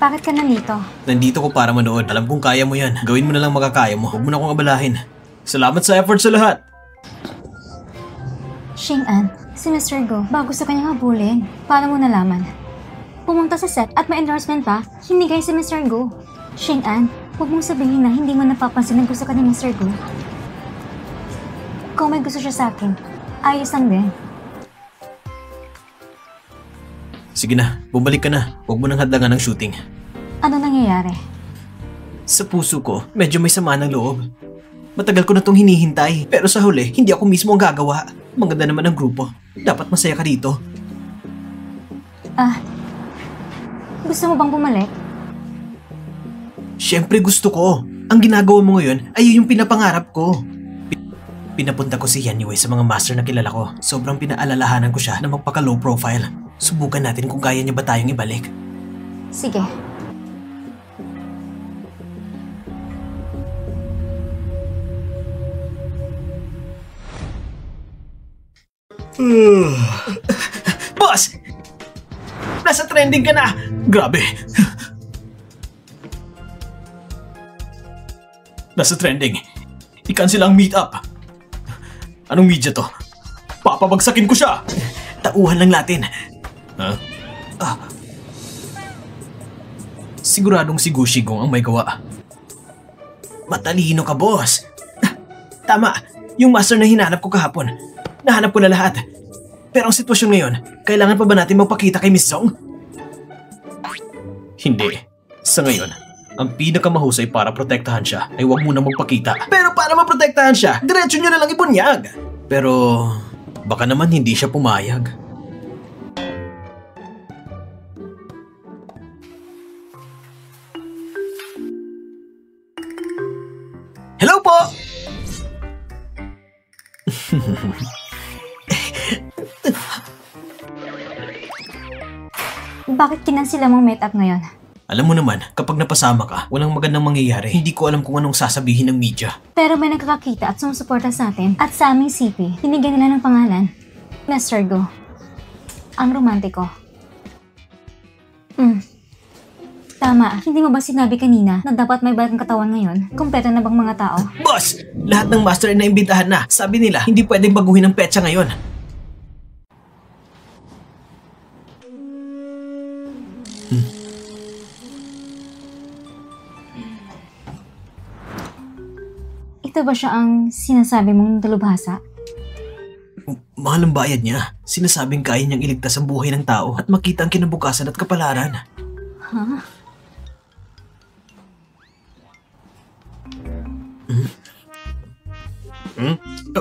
Bakit ka nandito? Nandito ko para manood. Alam kong kaya mo yan. Gawin mo na lang makakaya mo. Huwag mo na akong abalahin. Salamat sa effort sa lahat. Xing'an, si Mr. Go, bago sa kanyang habulin. Paano mo nalaman? Pumunta sa set at may endorsement pa, hindi kayo si Mr. Go. Xing'an, huwag mong sabihin na hindi mo napapansin na gusto ka ni Mr. Go. Kung may gusto siya sa akin, ayos lang din. Sige na, bumalik ka na. Huwag mo nang hadlangan ng shooting. Ano nangyayari? Sa puso ko, medyo may sama ng loob. Matagal ko na itong hinihintay, pero sa huli, hindi ako mismo ang gagawa. Maganda naman ang grupo. Dapat masaya ka dito. Gusto mo bang bumalik? Siyempre gusto ko. Ang ginagawa mo ngayon ay yung pinapangarap ko. Pinapunta ko si Yan Yue sa mga master na kilala ko. Sobrang pinaalalahanan ko siya na magpaka-low profile. Subukan natin kung kaya niya ba tayong ibalik. Sige. Boss! Nasa trending ka na! Grabe! Nasa trending. I-cancel ang meet-up. Anong media to? Papabagsakin ko siya! Tauhan lang natin. Siguradong si Gushigong ang may gawa. Matalino ka, boss. Tama, yung master na hinanap ko kahapon. Nahanap ko na lahat. Pero ang sitwasyon ngayon, kailangan pa ba natin magpakita kay Miss Song? Hindi. Sa ngayon, ang pinakamahusay para protektahan siya ay huwag muna magpakita. Pero para maprotektahan siya, diretso nyo na lang ibunyag. Pero baka naman hindi siya pumayag. Hello po! Bakit kinansila mong meet-up ngayon? Alam mo naman, kapag napasama ka, walang magandang mangyayari. Hindi ko alam kung anong sasabihin ng media. Pero may nagkakakita at sumusuporta sa atin. At sa aming CP, binigyan nila ng pangalan, Mr. Go. Ang romantiko. Tama, hindi mo ba sinabi kanina na dapat may bagong katawan ngayon? Kumpleto na bang mga tao? Boss! Lahat ng master ay naimbitahan na. Sabi nila, hindi pwedeng baguhin ang petsa ngayon. Ito ba siya ang sinasabi mong dalubhasa? Mahal ang bayad niya. Sinasabing kaya niyang iligtas ang buhay ng tao at makita ang kinabukasan at kapalaran. Huh?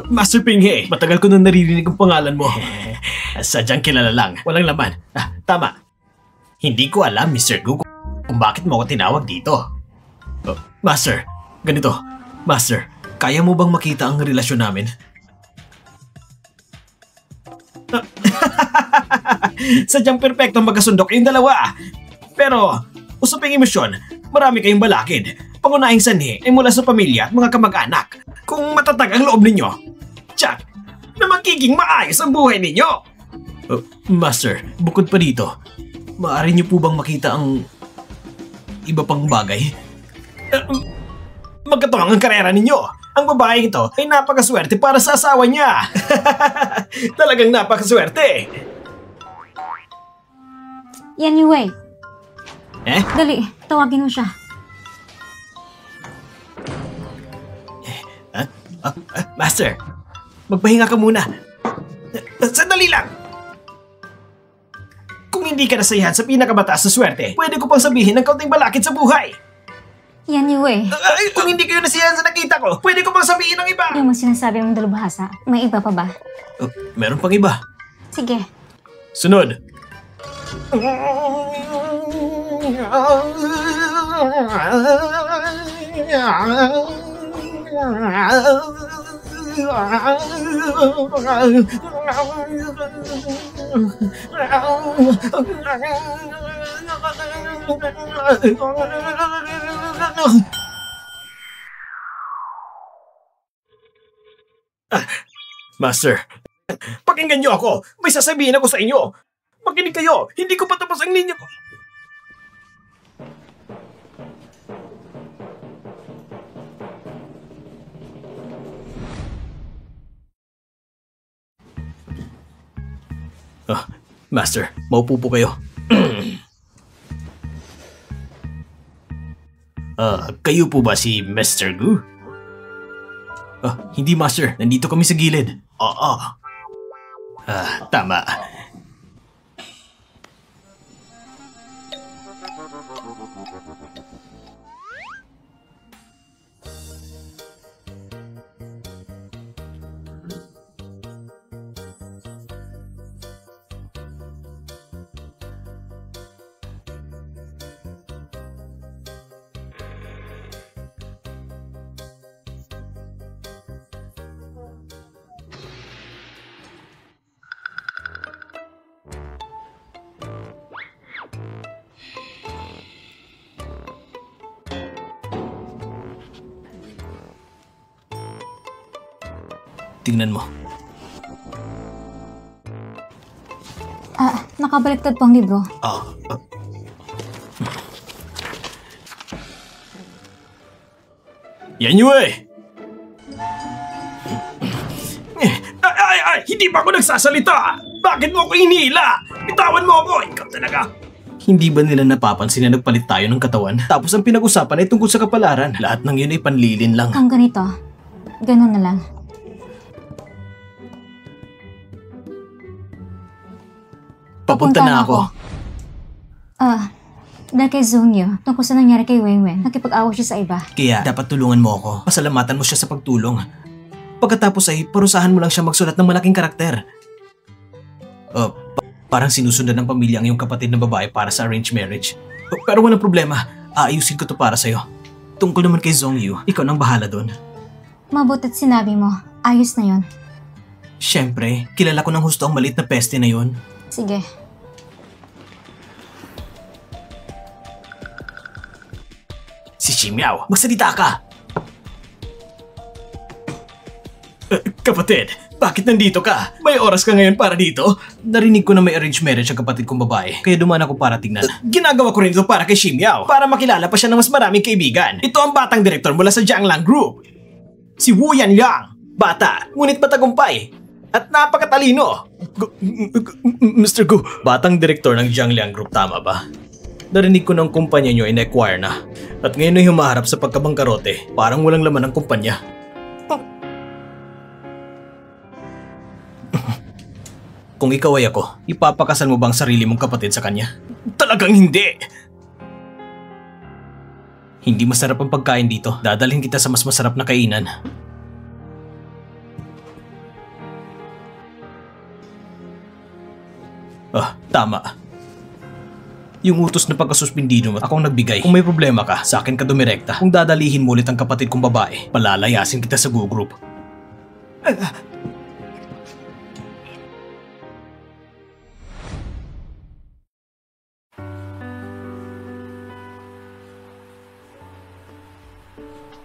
Master Pinghe, matagal ko nang naririnig ang pangalan mo. Sadyang kilala lang, walang laman. Tama. Hindi ko alam, Mr. Gu, kung bakit mo ako tinawag dito. Master, ganito. Master, kaya mo bang makita ang relasyon namin? Sadyang perpektong magkasundok yung dalawa. Pero, usaping emosyon, marami kayong balakid. Pangunahing sanhi ay mula sa pamilya at mga kamag-anak. Kung matatag ang loob ninyo, tiyak na magiging maayos ang buhay ninyo. Master, bukod pa dito, maaari niyo po bang makita ang iba pang bagay? Magkatuwang ang karera ninyo. Ang babaeng ito ay napakaswerte para sa asawa niya. Talagang napakaswerte. Yan Yue. Dali, tawagin mo siya. Master, magpahinga ka muna. Sandali lang. Kung hindi ka nasayahan sa pinakamataas na swerte, pwede ko pang sabihin ng kaunting balakid sa buhay. Yan Yue. Kung hindi kayo nasiyahan sa nakita ko, pwede ko pang sabihin ng iba. Yung mga sinasabi mong dalubhasa, may iba pa ba? Meron pang iba. Sige. Sunod. Master, pakinggan niyo ako. May sasabihin ako sa inyo. Makinig kayo! Hindi ko patapos ang linya ko! Master, maupo po kayo. Kayo po ba si Mr. Gu? Hindi Master. Nandito kami sa gilid. Oo. Tama. Tingnan mo. Nakabaliktad po ang libro. Yan yun eh! Hindi ba ako nagsasalita? Bakit mo ako inila? Bitawan mo ako! Ikaw talaga! Hindi ba nila napapansin na nagpalit tayo ng katawan? Tapos ang pinag-usapan ay tungkol sa kapalaran. Lahat ng yun ay panlilin lang. Ang ganito. Ganun na lang. Papunta na ako. Dahil kay Zongyo, tungkol sa nangyari kay Wenwen, nakipag-away siya sa iba. Kaya dapat tulungan mo ako. Pasalamatan mo siya sa pagtulong. Pagkatapos ay parusahan mo lang siya magsulat ng malaking karakter. Parang sinusundan ng pamilya ang iyong kapatid na babae para sa arranged marriage. Pero walang problema. Aayusin ko to para sa'yo. Tungkol naman kay Zongyu, ikaw nang bahala doon. Mabuti't sinabi mo. Ayos na yon. Siyempre, kilala ko ng husto ang maliit na peste na yon. Sige. Si Shimiao, magsalita ka! Kapatid, bakit nandito ka? May oras ka ngayon para dito? Narinig ko na may arranged marriage ang kapatid kong babae, kaya dumaan ako para tignan. Ginagawa ko rin ito para kay Shimiao, para makilala pa siya ng mas maraming kaibigan. Ito ang batang direktor mula sa Jianglang Group. Si Wu Yanliang. Bata, ngunit matagumpay. At napakatalino. Mr. Gu, batang direktor ng Jianglang Group, tama ba? Narinig ko ng kumpanya nyo in-acquire na. At ngayon ay humaharap sa pagkabangkarote. Parang walang laman ang kumpanya. Kung ikaw ay ako, ipapakasal mo bang sarili mong kapatid sa kanya? Talagang hindi! Hindi masarap ang pagkain dito. Dadalhin kita sa mas masarap na kainan. Tama. Yung utos na pagkasuspindido mo, akong nagbigay. Kung may problema ka, sa akin ka dumirekta. Kung dadalihin mo ulit ang kapatid kong babae, palalayasin kita sa Gu Group.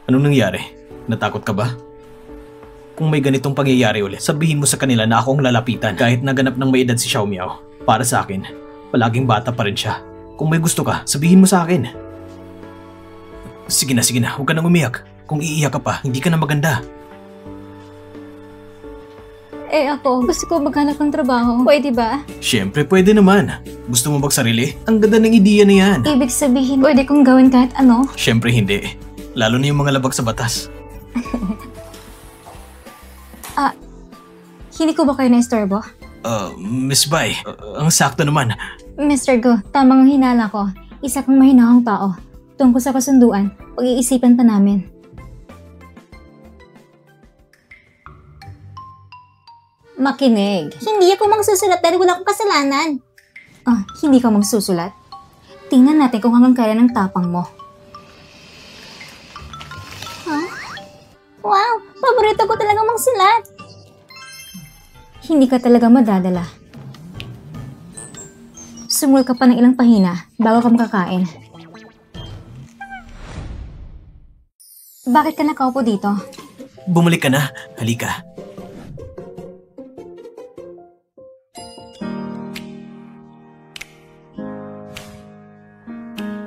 Anong nangyari? Natakot ka ba? Kung may ganitong pangyayari ulit, sabihin mo sa kanila na ako ang lalapitan kahit naganap ng may edad si Xiao Miao. Para sa akin, palaging bata pa rin siya. Kung may gusto ka, sabihin mo sa akin. Sige na, huwag ka nang umiyak. Kung iiyak ka pa, hindi ka na maganda. Ako, gusto ko maghanap ng trabaho. Pwede ba? Siyempre, pwede naman. Gusto mo magsarili? Ang ganda ng ideya na yan. Ibig sabihin, pwede kong gawin kahit ano? Siyempre hindi. Lalo na yung mga labag sa batas. Hindi ko ba kayo na-istorbo? Miss Bai, ang sakto naman. Mr. Go, tamang hinala ko. Isa kang mahinahong tao. Tungkol sa kasunduan, pag-iisipan pa namin. Makinig. Hindi ako magsusulat dahil wala akong kasalanan. Hindi ka magsusulat? Tingnan natin kung hanggang kaya ng tapang mo. Wow! Paborito ko talaga magsulat. Hindi ka talaga madadala. Sumul ka pa ng ilang pahina bago ka makakain. Bakit ka nakaupo dito? Bumalik ka na. Halika.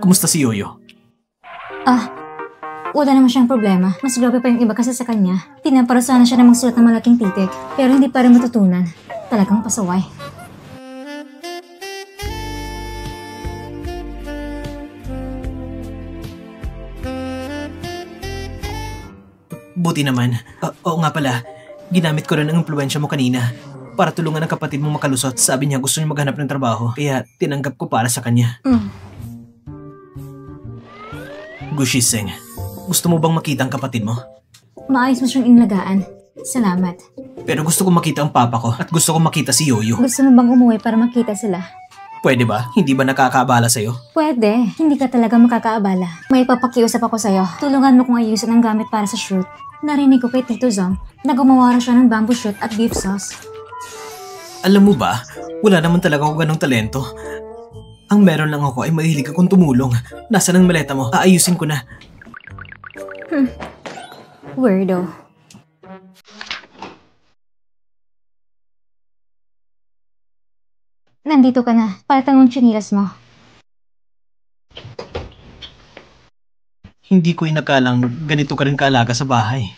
Kumusta si Yoyo? Wala naman siyang problema. Mas grabe pa yung iba kasi sa kanya. Pinaparusahan na siya na magsulat ng malaking titik. Pero hindi pa rin matutunan. Talagang pasaway. Buti naman. Oo nga pala, ginamit ko rin ang impluensya mo kanina para tulungan ang kapatid mo makalusot. Sabi niya gusto niya maghanap ng trabaho, kaya tinanggap ko para sa kanya. Gushiseng, gusto mo bang makita ang kapatid mo? Maayos mo siyang inlagaan. Salamat. Pero gusto ko makita ang papa ko at gusto ko makita si Yoyo. Gusto mo bang umuwi para makita sila? Pwede ba? Hindi ba nakakaabala sa'yo? Pwede. Hindi ka talaga makakaabala. May papakiusap ako sa'yo. Tulungan mo kong ayusin ang gamit para sa shoot. Narinig ko kay Tito Zong na gumawa rin siya ng bamboo shoot at beef sauce. Alam mo ba, wala naman talaga ako ganong talento. Ang meron lang ako ay mahilig akong tumulong. Nasaan ang maleta mo? Aayusin ko na. Weirdo. Nandito ka na. Palitan mong tsinilas mo. Hindi ko inakalang ganito ka rin kaalaga sa bahay.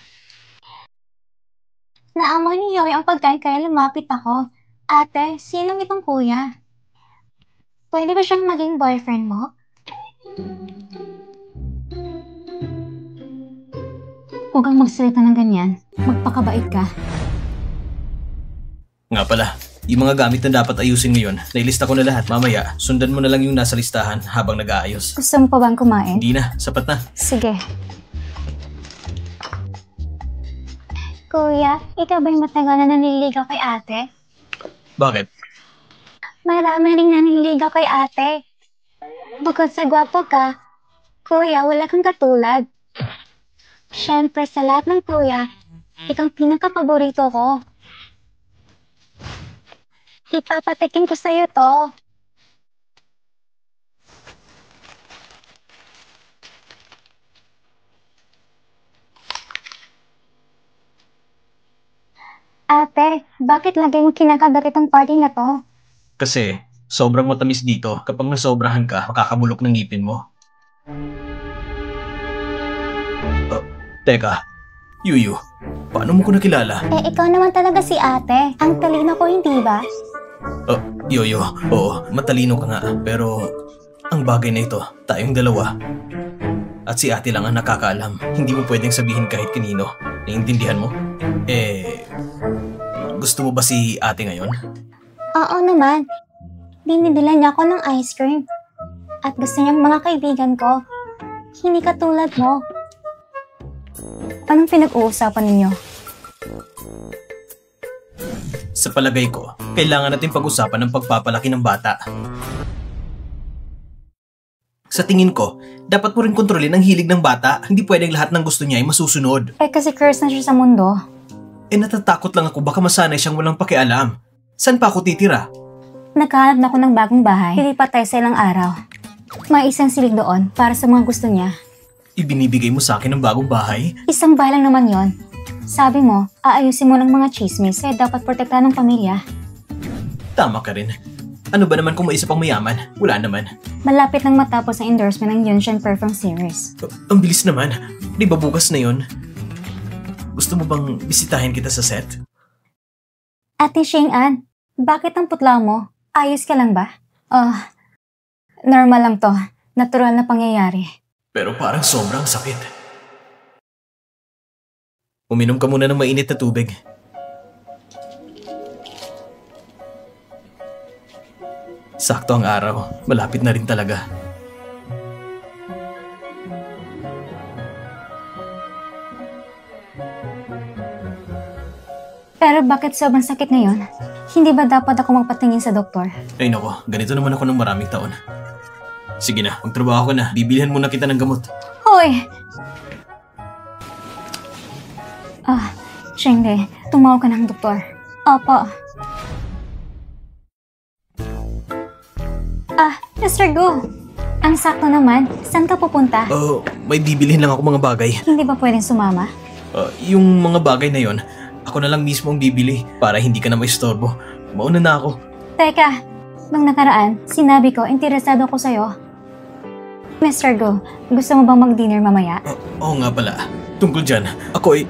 Naamoy ni Yoy ang pagkain kaya lumapit ako. Ate, sinong itong kuya? Pwede ba siyang maging boyfriend mo? Huwag kang magsalita ng ganyan. Magpakabait ka. Nga pala, yung mga gamit na dapat ayusin ngayon, nailista ko na lahat. Mamaya, sundan mo na lang yung nasa listahan habang nag-aayos. Gusto mo pa bang kumain? Hindi na, sapat na. Sige. Kuya, ikaw ba yung matagal na nanliligaw kay ate? Bakit? Marami ring nanliligaw kay ate. Bukod sa gwapo ka, kuya, wala kang katulad. Siyempre, sa lahat ng kuya, ikaw ang pinaka-paborito ko. Ipapatikim ko sa'yo to. Ate, bakit lagi mo kinakagat itong party na to? Kasi, sobrang matamis dito. Kapag nasobrahan ka, makakabulok ng ngipin mo. Teka, Yuyu, paano mo ko nakilala? Ikaw naman talaga si ate. Ang talino ko, hindi ba? Yoyo, oo, matalino ka nga. Pero, ang bagay na ito, tayong dalawa. At si ate lang ang nakakaalam. Hindi mo pwedeng sabihin kahit kanino. Naiintindihan mo? Gusto mo ba si ate ngayon? Oo naman. Binibilan niya ako ng ice cream. At gusto niyang mga kaibigan ko. Hindi katulad mo. Anong pinag-uusapan ninyo? Sa palagay ko, kailangan natin pag-usapan ng pagpapalaki ng bata. Sa tingin ko, dapat mo rin kontrolin ang hilig ng bata. Hindi pwedeng lahat ng gusto niya ay masusunod. Kasi curse na siya sa mundo. Natatakot lang ako baka masanay siyang walang pakialam. Saan pa ako titira? Naghahanap na ako ng bagong bahay. Lilipat tayo sa ilang araw. May isang silid doon para sa mga gusto niya. Ibinibigay mo sa akin ng bagong bahay? Isang bahay lang naman yon. Sabi mo, aayusin mo ng mga chismis kaya dapat protektahan ng pamilya. Tama ka rin. Ano ba naman kung may isa pang mayaman? Wala naman. Malapit nang matapos ang endorsement ng Yunshan Perfume Series. Ang bilis naman. Di ba bukas na yon? Gusto mo bang bisitahin kita sa set? Ate Shane-Ann, bakit ang putla mo? Ayos ka lang ba? Normal lang to. Natural na pangyayari. Pero parang sobrang sakit. Uminom ka muna ng mainit na tubig. Sakto ang araw. Malapit na rin talaga. Pero bakit sobrang sakit ngayon? Hindi ba dapat ako magpatingin sa doktor? Ay nako, ganito naman ako ng maraming taon. Sige na, magtrabaho ka na. Bibilhan muna kita ng gamot. Hoy! Shenge, tumawag ka ng doktor. Opo. Mr. Go! Ang sakto naman, saan ka pupunta? May bibilhin lang ako mga bagay. Hindi ba pwedeng sumama? Yung mga bagay na yon, ako na lang mismo ang bibili para hindi ka na maistorbo. Mauna na ako. Teka, nung nakaraan, sinabi ko, interesado ko sa'yo. Mr. Go, gusto mo bang mag-dinner mamaya? Oo nga pala. Tungkol dyan, ako ay...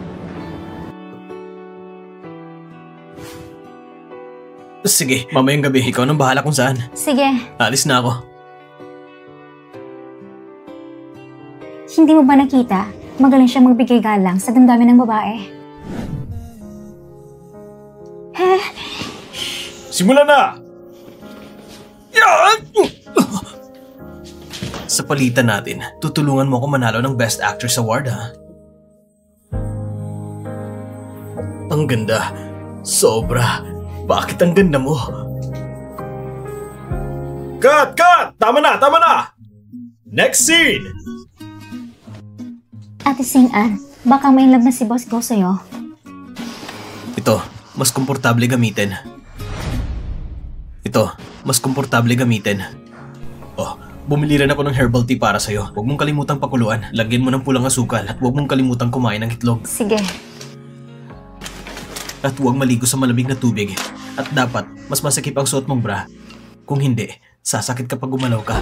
Sige, mamayang gabi, ikaw nang bahala kung saan. Sige. Alis na ako. Hindi mo ba nakita? Magaling siya magbigay galang sa damdamin ng babae. Simulan na! Sa palitan natin, tutulungan mo ako manalo ng Best Actress Award, ha? Ang ganda. Sobra. Bakit ang ganda mo? Cut! Cut! Tama na! Tama na! Next scene! Ate Xing'an, baka may love na si Boss Go sa'yo. Ito, mas komportable gamitin. Ito, mas komportable gamitin. Oh, bumili rin ako ng herbal tea para sa'yo. Huwag mong kalimutang pakuluan. Lagyan mo ng pulang asukal at huwag mong kalimutang kumain ng itlog. Sige. At huwag maligo sa malamig na tubig. At dapat, mas masakip ang suot mong bra. Kung hindi, sasakit kapag gumalaw ka.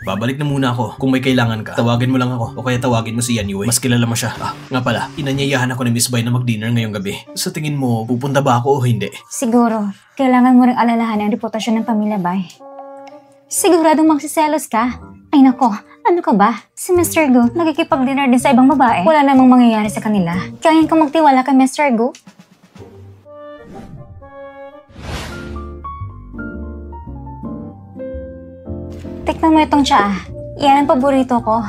Babalik na muna ako. Kung may kailangan ka, tawagin mo lang ako. O kaya tawagin mo si Yan Yue. Mas kilala mo siya. Nga pala, inanyayahan ako ni Miss Bai na mag-dinner ngayong gabi. Sa tingin mo, pupunta ba ako o hindi? Siguro, kailangan mo ring alalahan ang reputasyon ng pamilya Bai. Siguradong magsiselos ka. Ay nako, ano ka ba? Si Mr. Go, nakikipag-dinner din sa ibang babae. Wala namang mangyayari sa kanila. Kaya kang magtiwala kay Mr. Go? Tikman mo itong tsaa. Yan ang paborito ko.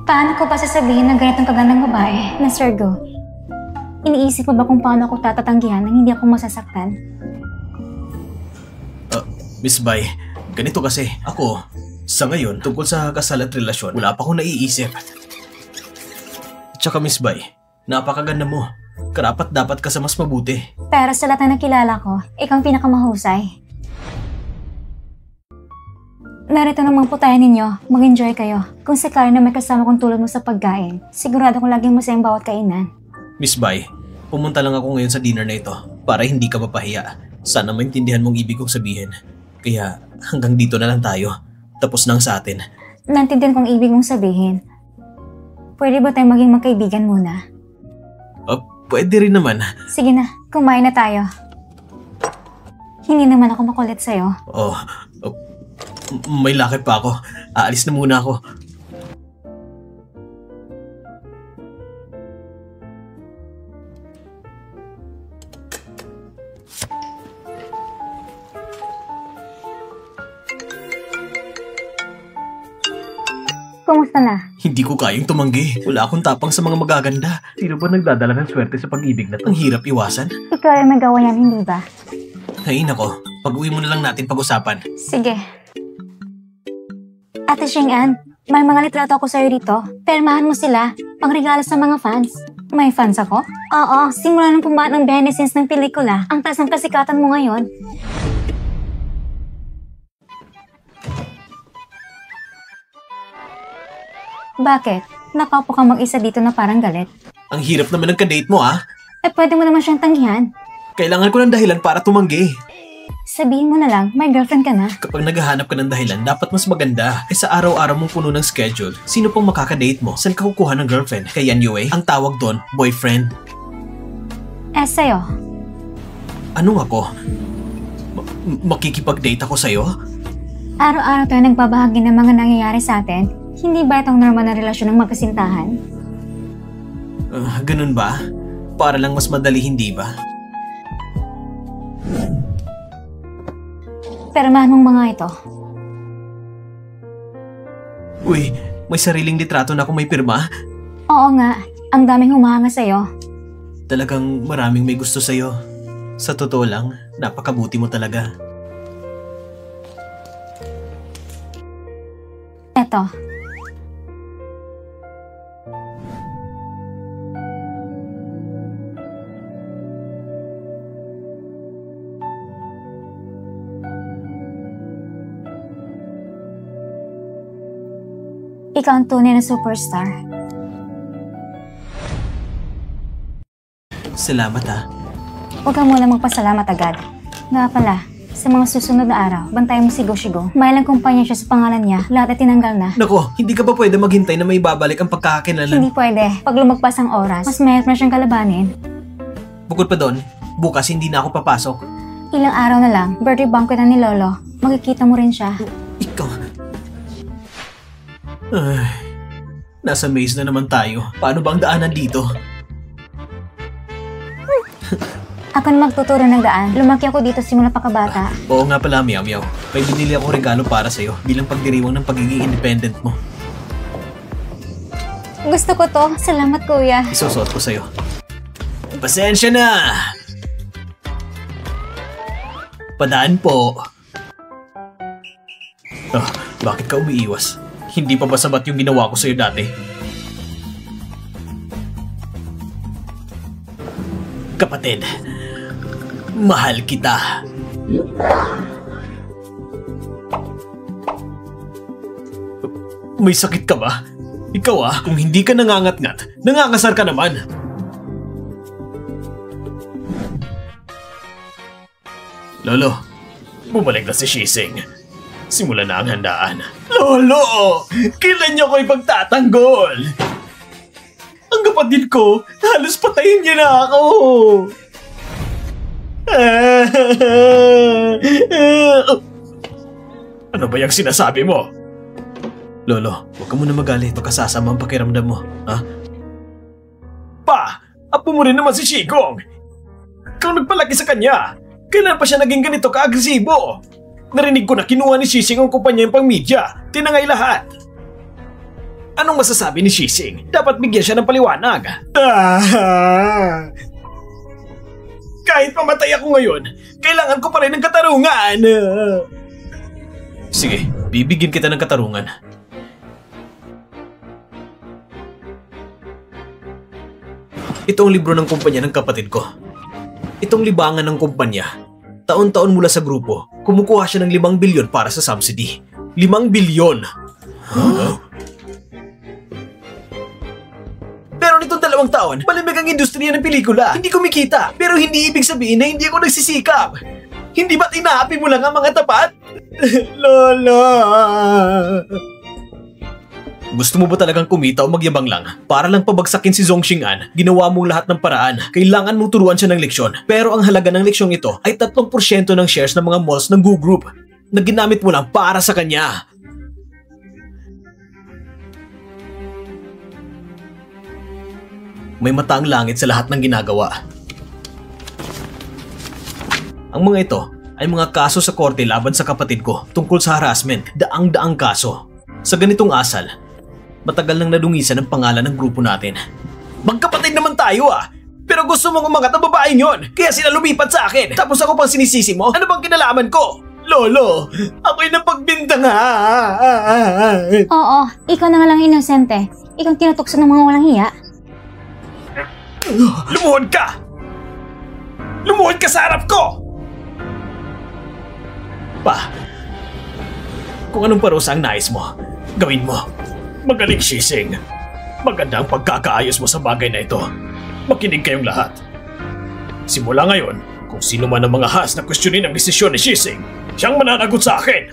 Paano ko ba sasabihin ng ganitong kagandang babae, Mr. Go? Iniisip mo ba kung paano ako tatatanggihan nang hindi ako masasaktan? Miss Bai, ganito kasi. Ako, sa ngayon, tungkol sa kasal at relasyon, wala pa akong naiisip. Tsaka Miss Bai, napakaganda mo. Karapat dapat ka sa mas mabuti. Pero sa lahat na nakilala ko, ikaw ang pinakamahusay. Narito naman po tayo ninyo, mag-enjoy kayo. Kung sakali na may kasama kong tulad mo sa pagkain, sigurado kong laging masayang bawat kainan. Miss Bai, pumunta lang ako ngayon sa dinner na ito para hindi ka mapahiya. Sana maintindihan mong ibig kong sabihin. Kaya hanggang dito na lang tayo. Tapos nang sa atin. Naintindihan kong ibig mong sabihin. Pwede ba tayo maging magkaibigan muna? Pwede rin naman. Sige na, kumain na tayo. Hindi naman ako makulit sa'yo. May lakad pa ako. Aalis na muna ako. Kumusta na? Hindi ko kayang tumanggi. Wala akong tapang sa mga magaganda. Sino ba nagdadala ng swerte sa pag-ibig na ang hirap iwasan? Ikaw ay magawa yan, hindi ba? Ay nako, pag-uwi mo na lang natin pag-usapan. Sige. Ate Xing'an, may mga litrato ako sa'yo dito. Permahan mo sila, pangregalo sa mga fans. May fans ako? Oo, simula ng pumaat ng behind the scenes ng pelikula, ang taas ng kasikatan mo ngayon. Bakit? Nakaupo ka mag-isa dito na parang galit. Ang hirap naman ng kadate mo, ah. Pwede mo naman siyang tanggihan. Kailangan ko ng dahilan para tumanggi. Sabihin mo na lang, may girlfriend ka na. Kapag naghahanap ka ng dahilan, dapat mas maganda. Sa araw-araw mong puno ng schedule, sino pang makakadate mo? Saan ka kukuha ng girlfriend? Kay Yan Yue? Ang tawag doon, boyfriend. Sa'yo? Anong ako? Makikipag-date ako sa'yo? Araw-araw tayo nagbabahagi ng mga nangyayari sa atin. Hindi ba itong normal na relasyon ng magkasintahan? Ganun ba? Para lang mas madali, hindi ba? Permahan mong mga ito. Uy, may sariling litrato na kung may pirma? Oo nga, ang daming humahanga sa'yo. Talagang maraming may gusto sa'yo. Sa totoo lang, napakabuti mo talaga. Eto. Ikaw ang tunay na superstar. Salamat, ha. Huwag ka muna magpasalamat agad. Nga pala, sa mga susunod na araw, bantayan mo si Go. May lang kumpanya siya sa pangalan niya, lahat ay tinanggal na. Nako, hindi ka ba pwede maghintay na may babalik ang pagkakakilanlan? Hindi pwede. Pag lumagpas ang oras, mas mayroon na siyang kalabanin. Bukod pa doon, bukas hindi na ako papasok. Ilang araw na lang, birthday banquet na ni Lolo. Makikita mo rin siya. Ikaw... Ay, nasa maze na naman tayo. Paano ba ang daanan dito? Ako na magtuturo ng daan. Lumaki ako dito simula pa kabata. Oo nga pala, Meow Meow. May binili akong regalo para sa'yo bilang pagdiriwang ng pagiging independent mo. Gusto ko to. Salamat, kuya. Isusuot ko sa'yo. Pasensya na! Padaan po. Ah, bakit ka umiiwas? Hindi pa ba sabat yung ginawa ko sa'yo dati? Kapatid, mahal kita. May sakit ka ba? Ikaw kung hindi ka nangangat-ngat, nangangasar ka naman. Lolo, bumalik na si Shising. Simula na ang handaan. Lolo! Kailan niyo ko ipagtatanggol? Ang kapatid ko, halos patayin niya na ako. Ano ba yung sinasabi mo? Lolo, huwag ka muna magalit o kasasama ang pakiramdam mo, ha? Pa! Apo mo rin naman si Shigong! Ikaw nagpalaki sa kanya! Kailan pa siya naging ganito ka-agresibo? Narinig ko na kinuha ni Shising ang kumpanya yung pang-media. Tinangay lahat. Anong masasabi ni Shising? Dapat bigyan siya ng paliwanag. Kahit mamatay ako ngayon, kailangan ko pa rin ng katarungan. Sige, bibigyan kita ng katarungan. Ito ang libro ng kumpanya ng kapatid ko. Itong libangan ng kumpanya. Taon-taon mula sa grupo, kumukuha siya ng 5 bilyon para sa subsidy. 5 bilyon! Huh? Pero nitong 2 taon, malimig ang industriya ng pelikula. Hindi kumikita, pero hindi ibig sabihin na hindi ako nagsisikap. Hindi ba't inaapi mo lang ang mga tapat? Lola! Gusto mo ba talagang kumita o magyabang lang? Para lang pabagsakin si Zhong Xing'an, ginawa mong lahat ng paraan. Kailangan mong turuan siya ng leksyon. Pero ang halaga ng leksyong ito ay 3% ng shares ng mga malls ng Gu Group na ginamit mo lang para sa kanya. May mata ang langit sa lahat ng ginagawa. Ang mga ito ay mga kaso sa korte laban sa kapatid ko tungkol sa harassment, daang-daang kaso. Sa ganitong asal, matagal nang nadungisan ang pangalan ng grupo natin. Magkapatid naman tayo pero gusto mong umangat ang babaeng yon, kaya sila lumipat sa akin. Tapos ako pang sinisisi mo? Ano bang kinalaman ko? Lolo, ako'y napagbintang Oo, ikaw na nga lang inosente. Ikaw tinutukso ng mga walang hiya. Lumuhod ka! Lumuhod ka sa harap ko! Pa, kung anong parusa ang nais mo, gawin mo. Magaling, Shising. Maganda ang pagkakaayos mo sa bagay na ito. Makinig kayong lahat. Simula ngayon, kung sino man ang mga has na kwestiyonin ang desisyon ni Shising, siyang mananagot sa akin.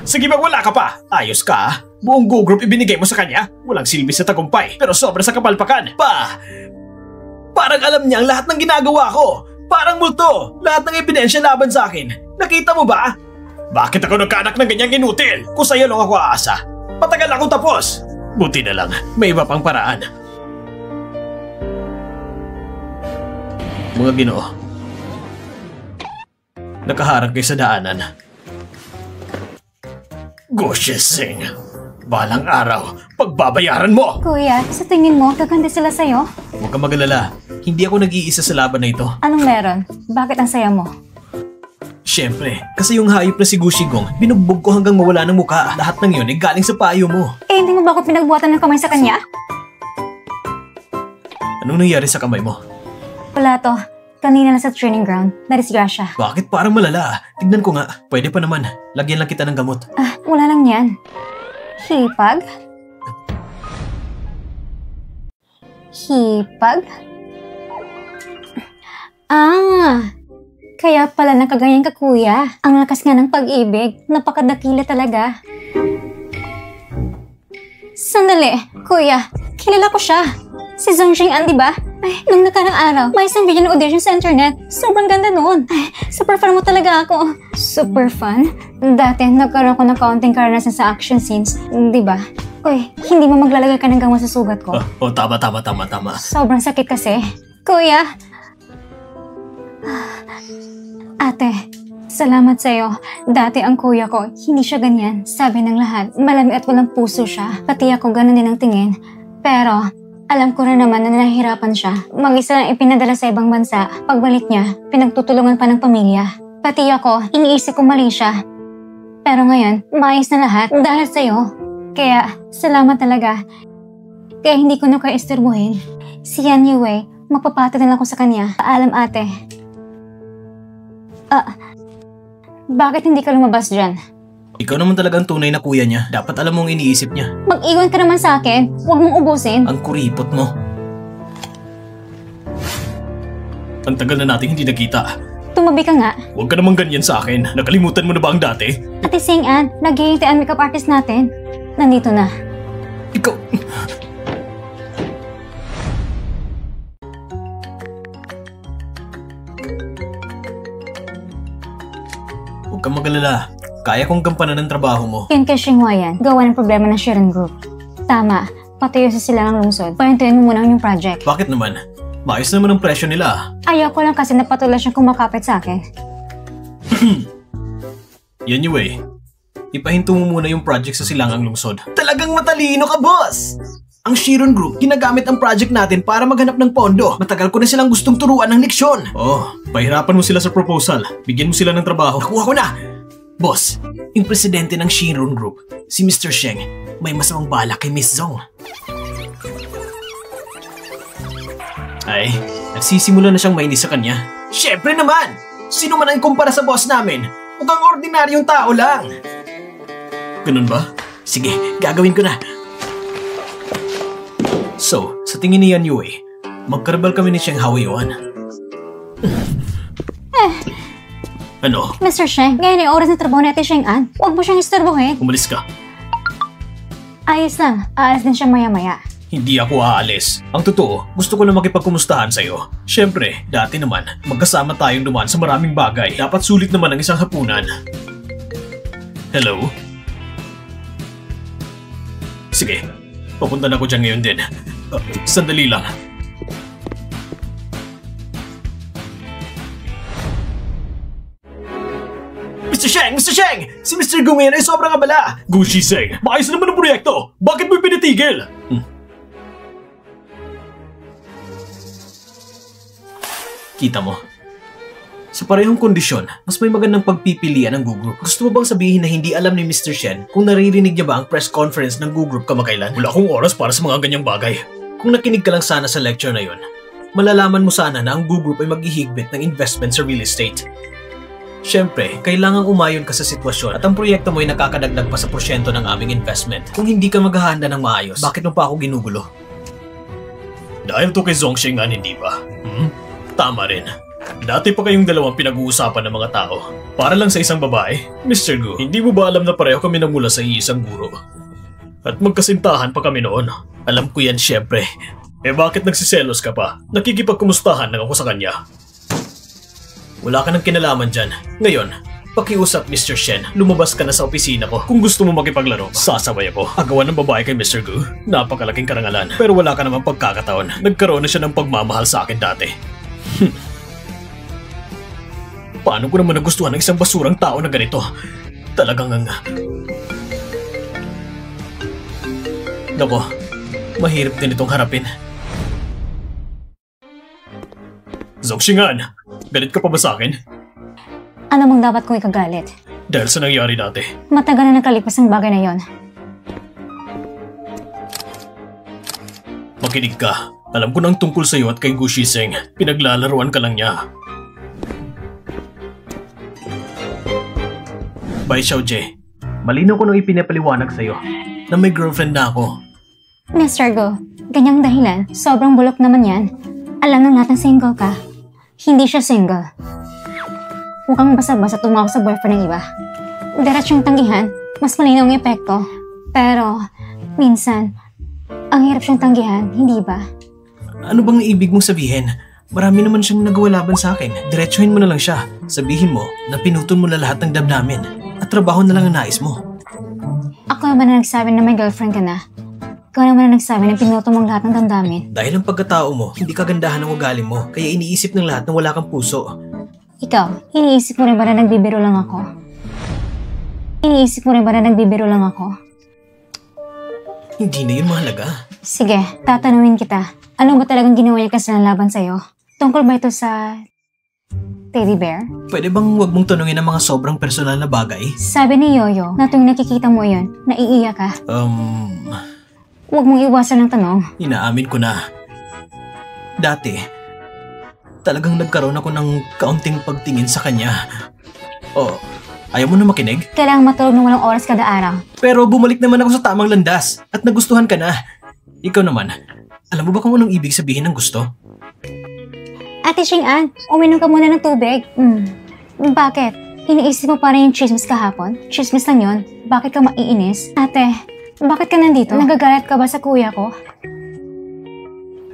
Sige ba wala ka pa? Ayos ka. Buong Gu Group ibinigay mo sa kanya. Walang silbi sa tagumpay, pero sobra sa kapalpakan. Pa! Parang alam niya ang lahat ng ginagawa ko. Parang multo. Lahat ng ebidensya laban sa akin. Nakita mo ba? Bakit ako nagkaanak ng ganyang inutil? Kung sa'yo lang ako aasa. Patagal akong tapos. Buti na lang, may iba pang paraan. Mga Ginoo, nakaharap kayo sa daanan. Gu Shising, balang araw, pagbabayaran mo! Kuya, sa tingin mo, gaganda sila sa'yo? Huwag kang magalala, hindi ako nag-iisa sa laban na ito. Anong meron? Bakit ang saya mo? Siyempre, kasi yung hayop na si Gu Shigong, binugbog ko hanggang mawala ng mukha. Lahat ng yun ay galing sa payo mo. Eh, hindi mo ba ako pinagbuhatan ng kamay sa kanya? Anong nangyari sa kamay mo? Wala to. Kanina lang sa training ground. Nadisgrasya. Bakit parang malala? Tignan ko nga. Pwede pa naman. Lagyan lang kita ng gamot. Wala lang yan. Hipag? Hipag? Ah, kaya pala nakaganyan ka kuya. Ang lakas nga ng pag-ibig. Napakadakila talaga. Sandali, kuya. Kilala ko siya. Si Zhong Xing'an, di ba? Ay, nung nakarang araw, may isang video ng audition sa internet. Sobrang ganda noon. Ay, super fan mo talaga ako. Super fan? Dati, nagkaroon ko ng kaunting karanasan sa action scenes. Di ba? Uy, hindi mo maglalagay ka ng gamot sa sugat ko. Tama. Sobrang sakit kasi. Kuya! Ate, salamat sa'yo. Dati ang kuya ko, hindi siya ganyan. Sabi ng lahat, malamig at walang puso siya. Pati ako ganun din ang tingin. Pero, alam ko rin naman na nahihirapan siya. Mag-isa lang ipinadala sa ibang bansa. Pagbalik niya, pinagtutulungan pa ng pamilya. Pati ako, iniisip ko mali siya. Pero ngayon, maayos na lahat dahil sa'yo. Kaya, salamat talaga. Kaya hindi ko na kayo isturbuhin. Si Yan Yue, mapapatid na lang ko sa kanya. Paalam ate. Bakit hindi ka lumabas dyan? Ikaw naman talagang tunay na kuya niya. Dapat alam mong iniisip niya. Mag-iwan ka naman sa akin. Huwag mong ubusin. Ang kuripot mo. Ang tagal na nating hindi nakita. Tumabi ka nga. Huwag ka naman ganyan sa akin. Nakalimutan mo na ba ang dati? Ate Xing'an, naghihintay ang makeup artist natin. Nandito na. Ikaw... Huwag kang mag-alala. Kaya kong gampanan ng trabaho mo. Yun kay Xinghua yan. Gawa ng problema ng Shiren Group. Tama. Patuyo sa silangang lungsod. Pahintuin mo muna yung project. Bakit naman? Maayos naman ang presyo nila. Ayaw ko lang kasi napatuloy siyang kumakapit sa akin. Yan yung way. Ipahinto mo muna yung project sa silangang lungsod. Talagang matalino ka, boss! Ang Shiren Group, ginagamit ang project natin para maghanap ng pondo. Matagal ko na silang gustong turuan ng leksyon. Oh, pahirapan mo sila sa proposal. Bigyan mo sila ng trabaho. Nakuha ko na! Boss, yung presidente ng Shiren Group, si Mr. Sheng, may masamang balak kay Miss Zhong. Ay, nagsisimula na siyang mainis sa kanya. Siyempre naman! Sino man ang kumpara sa boss namin? Mukhang ordinaryong tao lang. Ganun ba? Sige, gagawin ko na. So, sa tingin ni Yan Yue, magkarbal kami ni Sheng Haoyuan. Ano? Mr. Sheng, ngayon ay oras na trabaho ni Ate Xing'an. Huwag mo siyang istorbohin. Umalis ka. Ayos lang. Aalis din siya maya-maya. Hindi ako aalis. Ang totoo, gusto ko lang makipagkumustahan sa'yo. Siyempre, dati naman, magkasama tayong dumaan sa maraming bagay. Dapat sulit naman ang isang hapunan. Hello? Sige, papunta na ako dyan ngayon din. Sandali lang. Mr. Sheng! Mr. Sheng! Si Mr. Gu ngayon ay sobrang abala! Gu Shizeng, maayos naman ang proyekto! Bakit mo pinitigil? Kita mo? Sa parehong kondisyon, mas may magandang pagpipilian ng Gu Group. Gusto mo bang sabihin na hindi alam ni Mr. Shen kung naririnig niya ba ang press conference ng Gu Group kamakailan? Wala akong oras para sa mga ganyang bagay. Kung nakinig ka lang sana sa lecture na yon, malalaman mo sana na ang Gu Group ay maghihigpit ng investment sa real estate. Siyempre, kailangang umayon ka sa sitwasyon at ang proyekto mo ay nakakadagdag pa sa porsyento ng aming investment. Kung hindi ka maghahanda ng maayos, bakit mo pa ako ginugulo? Dahil to kay Zhong Xing'an, hindi ba? Tama rin. Dati pa kayong dalawang pinag-uusapan ng mga tao. Para lang sa isang babae. Mr. Gu, hindi mo ba alam na pareho kami namula sa iisang guro? At magkasintahan pa kami noon. Alam ko yan siyempre. Eh bakit nagsiselos ka pa? Nakikipagkumustahan lang ako sa kanya. Wala ka ng kinalaman dyan. Ngayon, pakiusap Mr. Shen, lumabas ka na sa opisina ko. Kung gusto mo makipaglaro, sasabay ako. Agawan ng babae kay Mr. Gu, napakalaking karangalan. Pero wala ka namang pagkakataon. Nagkaroon na siya ng pagmamahal sa akin dati. Paano ko naman nagustuhan ng isang basurang tao na ganito? Talagang Nako, mahirap din itong harapin. Zhong Xing'an, galit ka pa ba sa akin? Ano mong dapat kong ikagalit? Dahil sa nangyari dati. Matagal na nakalipas ang bagay na yon. Makinig ka. Alam ko nang tungkol sa'yo at kay Gu Shizeng. Pinaglalaruan ka lang niya. Bai Xiaojie, malinaw ko nang ipinapaliwanag sa'yo na may girlfriend na ako. Mr. Go, ganyang dahilan, sobrang bulok naman yan. Alam ng lahat na single ka. Hindi siya single. Huwag kang basa-basa tumawag sa boyfriend ng iba. Diretsyong tanggihan, mas malinaw ang epekto. Pero, minsan, ang hirap siyang tanggihan, hindi ba? Ano bang ibig mong sabihin? Marami naman siyang nagawa laban sa akin. Diretsuhin mo na lang siya. Sabihin mo na pinutol mo na lahat ng damdamin. At trabaho na lang ang nais mo. Ako naman na nagsabi na may girlfriend ka na. Ikaw naman na nagsabi na pinutol mong lahat ng damdamin. Dahil ang pagkatao mo, hindi kagandahan ng ugali mo. Kaya iniisip ng lahat na wala kang puso. Ikaw, iniisip mo rin ba na nagbibiro lang ako? Iniisip mo rin ba na nagbibiro lang ako? Hindi na yun mahalaga. Sige, tatanungin kita. Ano ba talagang ginawa niya kasi laban sa'yo? Tungkol ba ito sa teddy bear? Pwede bang wag mong tanungin ang mga sobrang personal na bagay? Sabi ni Yoyo na tuwing nakikita mo yun, naiiyak ka. Huwag mong iwasan ng tanong. Inaamin ko na. Dati, talagang nagkaroon ako ng kaunting pagtingin sa kanya. Oh, ayaw mo na makinig? Kailangan matulog ng walang oras kada araw. Pero bumalik naman ako sa tamang landas at nagustuhan ka na. Ikaw naman, alam mo ba kung anong ibig sabihin ng gusto? Ate Xing'an, uminom ka muna ng tubig. Bakit? Iniisip mo pa rin yung chismis kahapon? Chismis lang yun. Bakit ka maiinis? Ate, bakit ka nandito? Nagagalit ka ba sa kuya ko?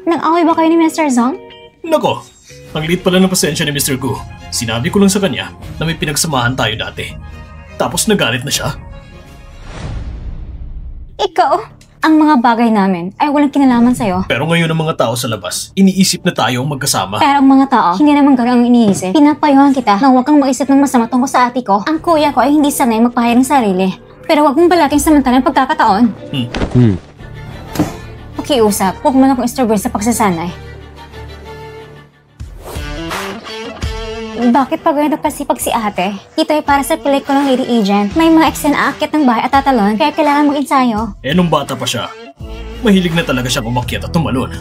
Nag-away ba kayo ni Mr. Zong? Nako, ang liit pala ng pasensya ni Mr. Gu. Sinabi ko lang sa kanya na may pinagsamahan tayo dati. Tapos nagalit na siya. Ikaw? Ang mga bagay namin ay walang kinalaman sa'yo. Pero ngayon ang mga tao sa labas, iniisip na tayo ang magkasama. Pero ang mga tao, hindi naman gano'n ang iniisip. Pinapayuhan kita na huwag kang maisip ng masama tungkol sa ate ko. Ang kuya ko ay hindi sanay magpahayag ng sarili. Pero huwag mong balaking samantalang pagkakataon. Pakiusap, huwag mo na akong istorbohin sa pagsasanay. Bakit pa ganito kasipag si ate? Ito ay para sa pelikulang Lady Agent. May mga eksena aakyat ng bahay at tatalon, kaya kailangan mag-ensayo. Nung bata pa siya, mahilig na talaga siyang umakyat at tumalon.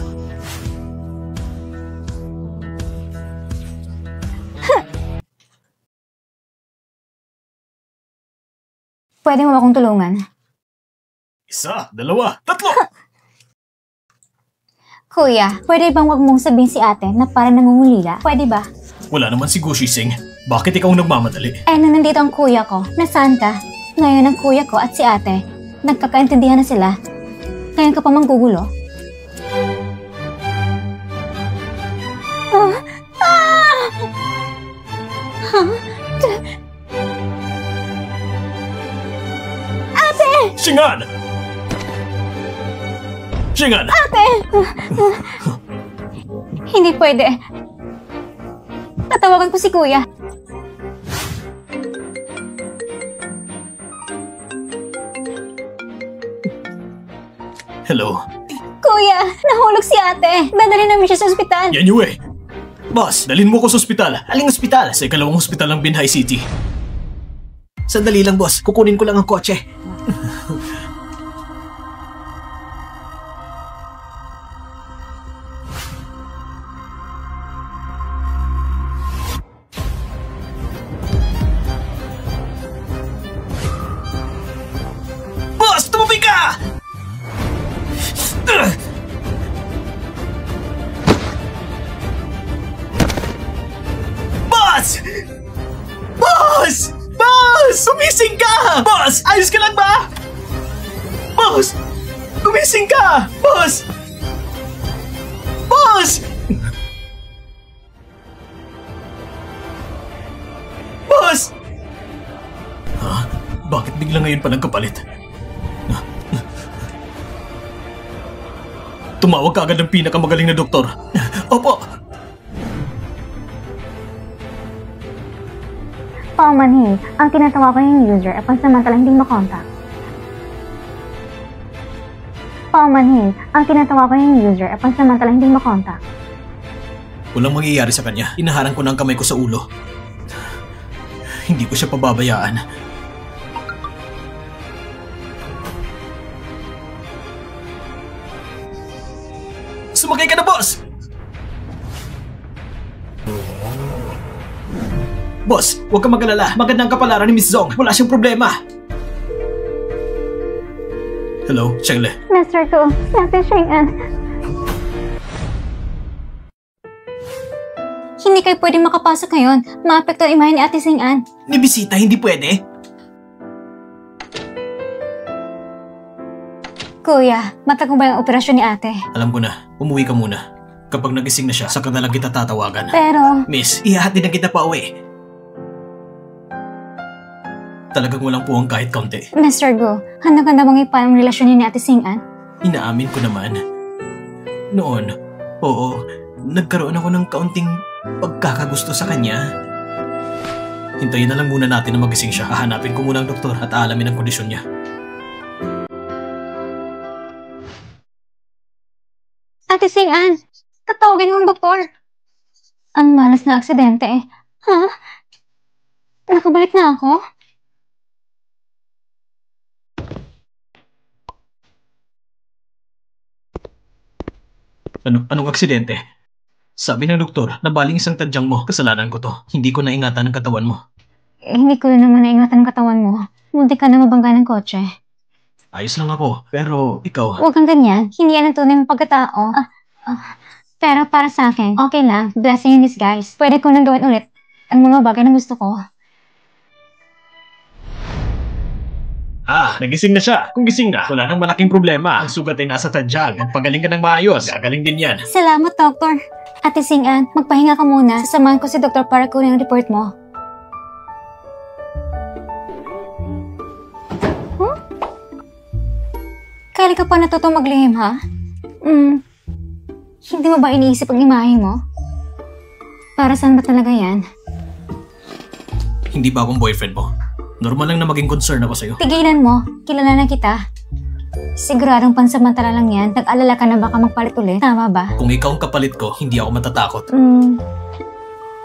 Pwede mo ba akong tulungan? 1, 2, 3! Kuya, pwede bang wag mong sabihin si ate na para nangungulila? Pwede ba? Wala naman si Gu Shixing. Bakit ikaw nagmamadali? Nung nandito ang kuya ko, nasaan ka? Ngayon ang kuya ko at si ate, nagkakaintindihan na sila. Ngayon ka pa manggugulo? Ate! Xing'an! Xing'an! Ate! Hindi pwede. Tatawagan ko si kuya. Hello? Kuya, nahulog si ate. Dadalhin namin siya sa ospital. Yan yun eh. Boss, dalhin mo ko sa ospital. Aling ospital? Sa ikalawang ospital ng Binhai City. Sandali lang boss, kukunin ko lang ang kotse. Boss, tumabi ka! Boss! Boss! Boss! Gumising ka! Boss! Ayos ka lang ba? Boss! Gumising ka! Boss! Boss! Boss! Ha? Bakit bigla ngayon pa nagkapalit? Tumawag ka agad ng pinakamagaling na doktor. Opo! Paumanhin, ang tinatawagan ng user ay pansamantalang hindi makontak. Paumanhin, ang tinatawagan ng user ay pansamantalang hindi makontak. Walang mangyayari sa kanya. Inaharang ko na ang kamay ko sa ulo. Hindi ko siya pababayaan. Sumakay ka na, boss! Boss, huwag kang mag-alala. Magandang kapalaran ni Miss Zong. Wala siyang problema. Hello, Cheng Le. Mr. Gu, Ate Xing'an. Hindi kayo pwede makapasok ngayon. Maapekto ang imahe ni Ate Sing-an. Ni bisita, hindi pwede. Kuya, matagal ba yung operasyon ni ate? Alam ko na, umuwi ka muna. Kapag nagising na siya, saka na lang kita tatawagan. Pero, Miss, ihahatid na kita pa uwi. Talagang walang puwang kahit kaunti. Mr. Go, handa-handa bang ipaano ang relasyon niyo ni Ate Sing-an? Inaamin ko naman. Noon, oo, nagkaroon ako ng kaunting pagkakagusto sa kanya. Hintayin na lang muna natin na magising siya. Hahanapin ko muna ang doktor at aalamin ang kondisyon niya. Ate Sing-an, tatawagin mo ang doktor. Ang malas na aksidente eh. Ha? Nakabalik na ako? Anong aksidente? Sabi ng doktor, nabaling isang tadyang mo. Kasalanan ko to. Hindi ko naingatan ang katawan mo. Hindi ko naman naingatan ang katawan mo. Munti ka na mabangga ng kotse. Ayos lang ako, pero ikaw... Huwag kang ganyan. Hindi yan ang tunay mong pagkatao. Pero para sa akin, okay lang. Blessing in disguise. Pwede ko nang gawin ulit ang mga bagay na gusto ko. Nagising na siya. Kung gising na, wala nang malaking problema. Ang sugat ay nasa tadyag. Magpagaling ka ng maayos. Gagaling din yan. Salamat, Doktor. Ate Sing-an, magpahinga ka muna. Sasamahan ko si Doktor para kunin ang report mo. Kailan ka pa natutong maglihim, ha? Hindi mo ba iniisip ang imahe mo? Para saan ba talaga yan? Hindi ba akong boyfriend mo? Normal lang na maging concern ako sa'yo. Tigilan mo. Kilala na kita. Siguradong pansamantala lang yan. Nag-alala ka na baka magpalit ulit. Tama ba? Kung ikaw ang kapalit ko, hindi ako matatakot.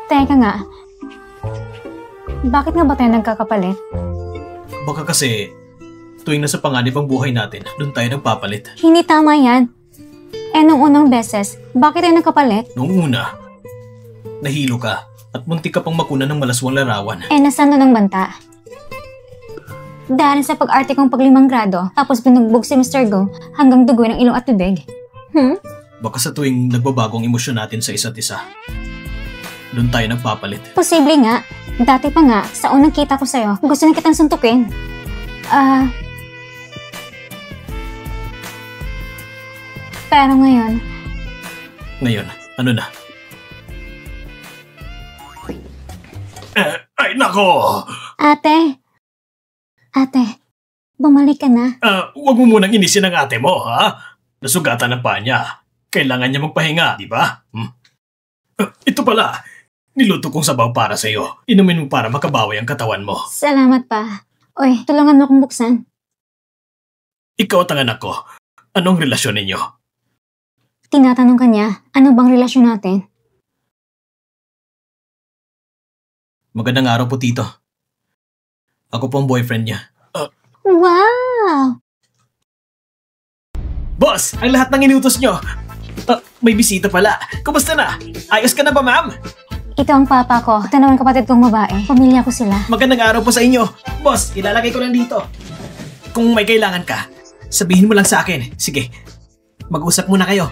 Teka nga. Bakit nga ba tayo nagkakapalit? Baka kasi, tuwing nasa panganib ang buhay natin, doon tayo nagpapalit. Hindi tama yan. Nung unang beses, bakit tayo nagkapalit? Noong una, nahilo ka at muntik ka pang makuna ng malaswang larawan. Nasaan doon ang banta? Dahil sa pag-arte kong pag-5 grado, tapos binugbog si Mr. Go hanggang dugoy ng ilong at bibig. Baka sa tuwing nagbabago ang emosyon natin sa isa't isa, doon tayo nagpapalit. Posible nga. Dati pa nga, sa unang kita ko sa'yo, gusto na kitang suntukin. Pero ngayon... Ngayon, ano na? Ay, nako! Ate, bumalik ka na. Huwag mo munang inisin ang ate mo, ha? Nasugatan ang paa niya. Kailangan niya magpahinga, di ba? Ito pala, niluto kong sabaw para sa'yo. Inumin mo para makabawi ang katawan mo. Salamat pa. Oy, tulungan mo akong buksan. Ikaw at ang anak ko, anong relasyon ninyo? Tinatanong ka niya, ano bang relasyon natin? Magandang araw po, Tito. Ako po ang boyfriend niya. Wow! Boss, ang lahat ng inutos nyo. May bisita pala. Kumusta na? Ayos ka na ba, ma'am? Ito ang papa ko. Ito naman kapatid kong babae. Pamilya ko sila. Magandang araw po sa inyo. Boss, ilalagay ko lang dito. Kung may kailangan ka, sabihin mo lang sa akin. Sige, mag-usap muna kayo.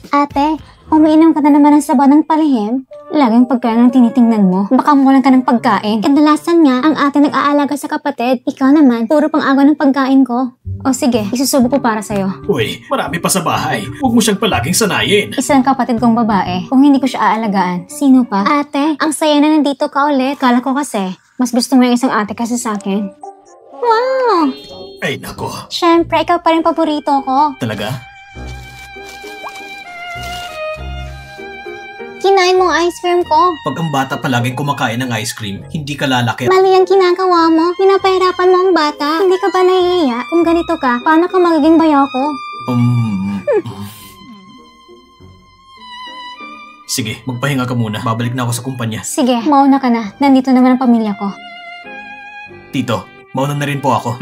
Ate, umiinom ka na naman ng sabaw ng palihim? Laging pagkain ang tinitingnan mo. Baka mulan ka ng pagkain. Kadalasan nga, ang ate nag-aalaga sa kapatid. Ikaw naman, puro pang-agaw ng pagkain ko. O sige, isusubo ko para sa'yo. Uy, marami pa sa bahay. Huwag mo siyang palaging sanayin. Isang kapatid kong babae. Kung hindi ko siya aalagaan, sino pa? Ate, ang saya na nandito ka ulit. Kala ko kasi, mas gusto mo yung isang ate kasi sa akin. Wow! Ay, nako. Siyempre, ikaw pa rin paborito ko. Talaga? Kinain mo ang ice cream ko. Pag ang bata palaging kumakain ng ice cream, hindi ka lalaki. Mali ang ginagawa mo. Pinapahirapan mo ang bata. Hindi ka ba nahihiya? Kung ganito ka, paano ka magiging bayaw ko? Sige, magpahinga ka muna. Babalik na ako sa kumpanya. Sige, mauna ka na. Nandito naman ang pamilya ko. Tito, mauna na rin po ako.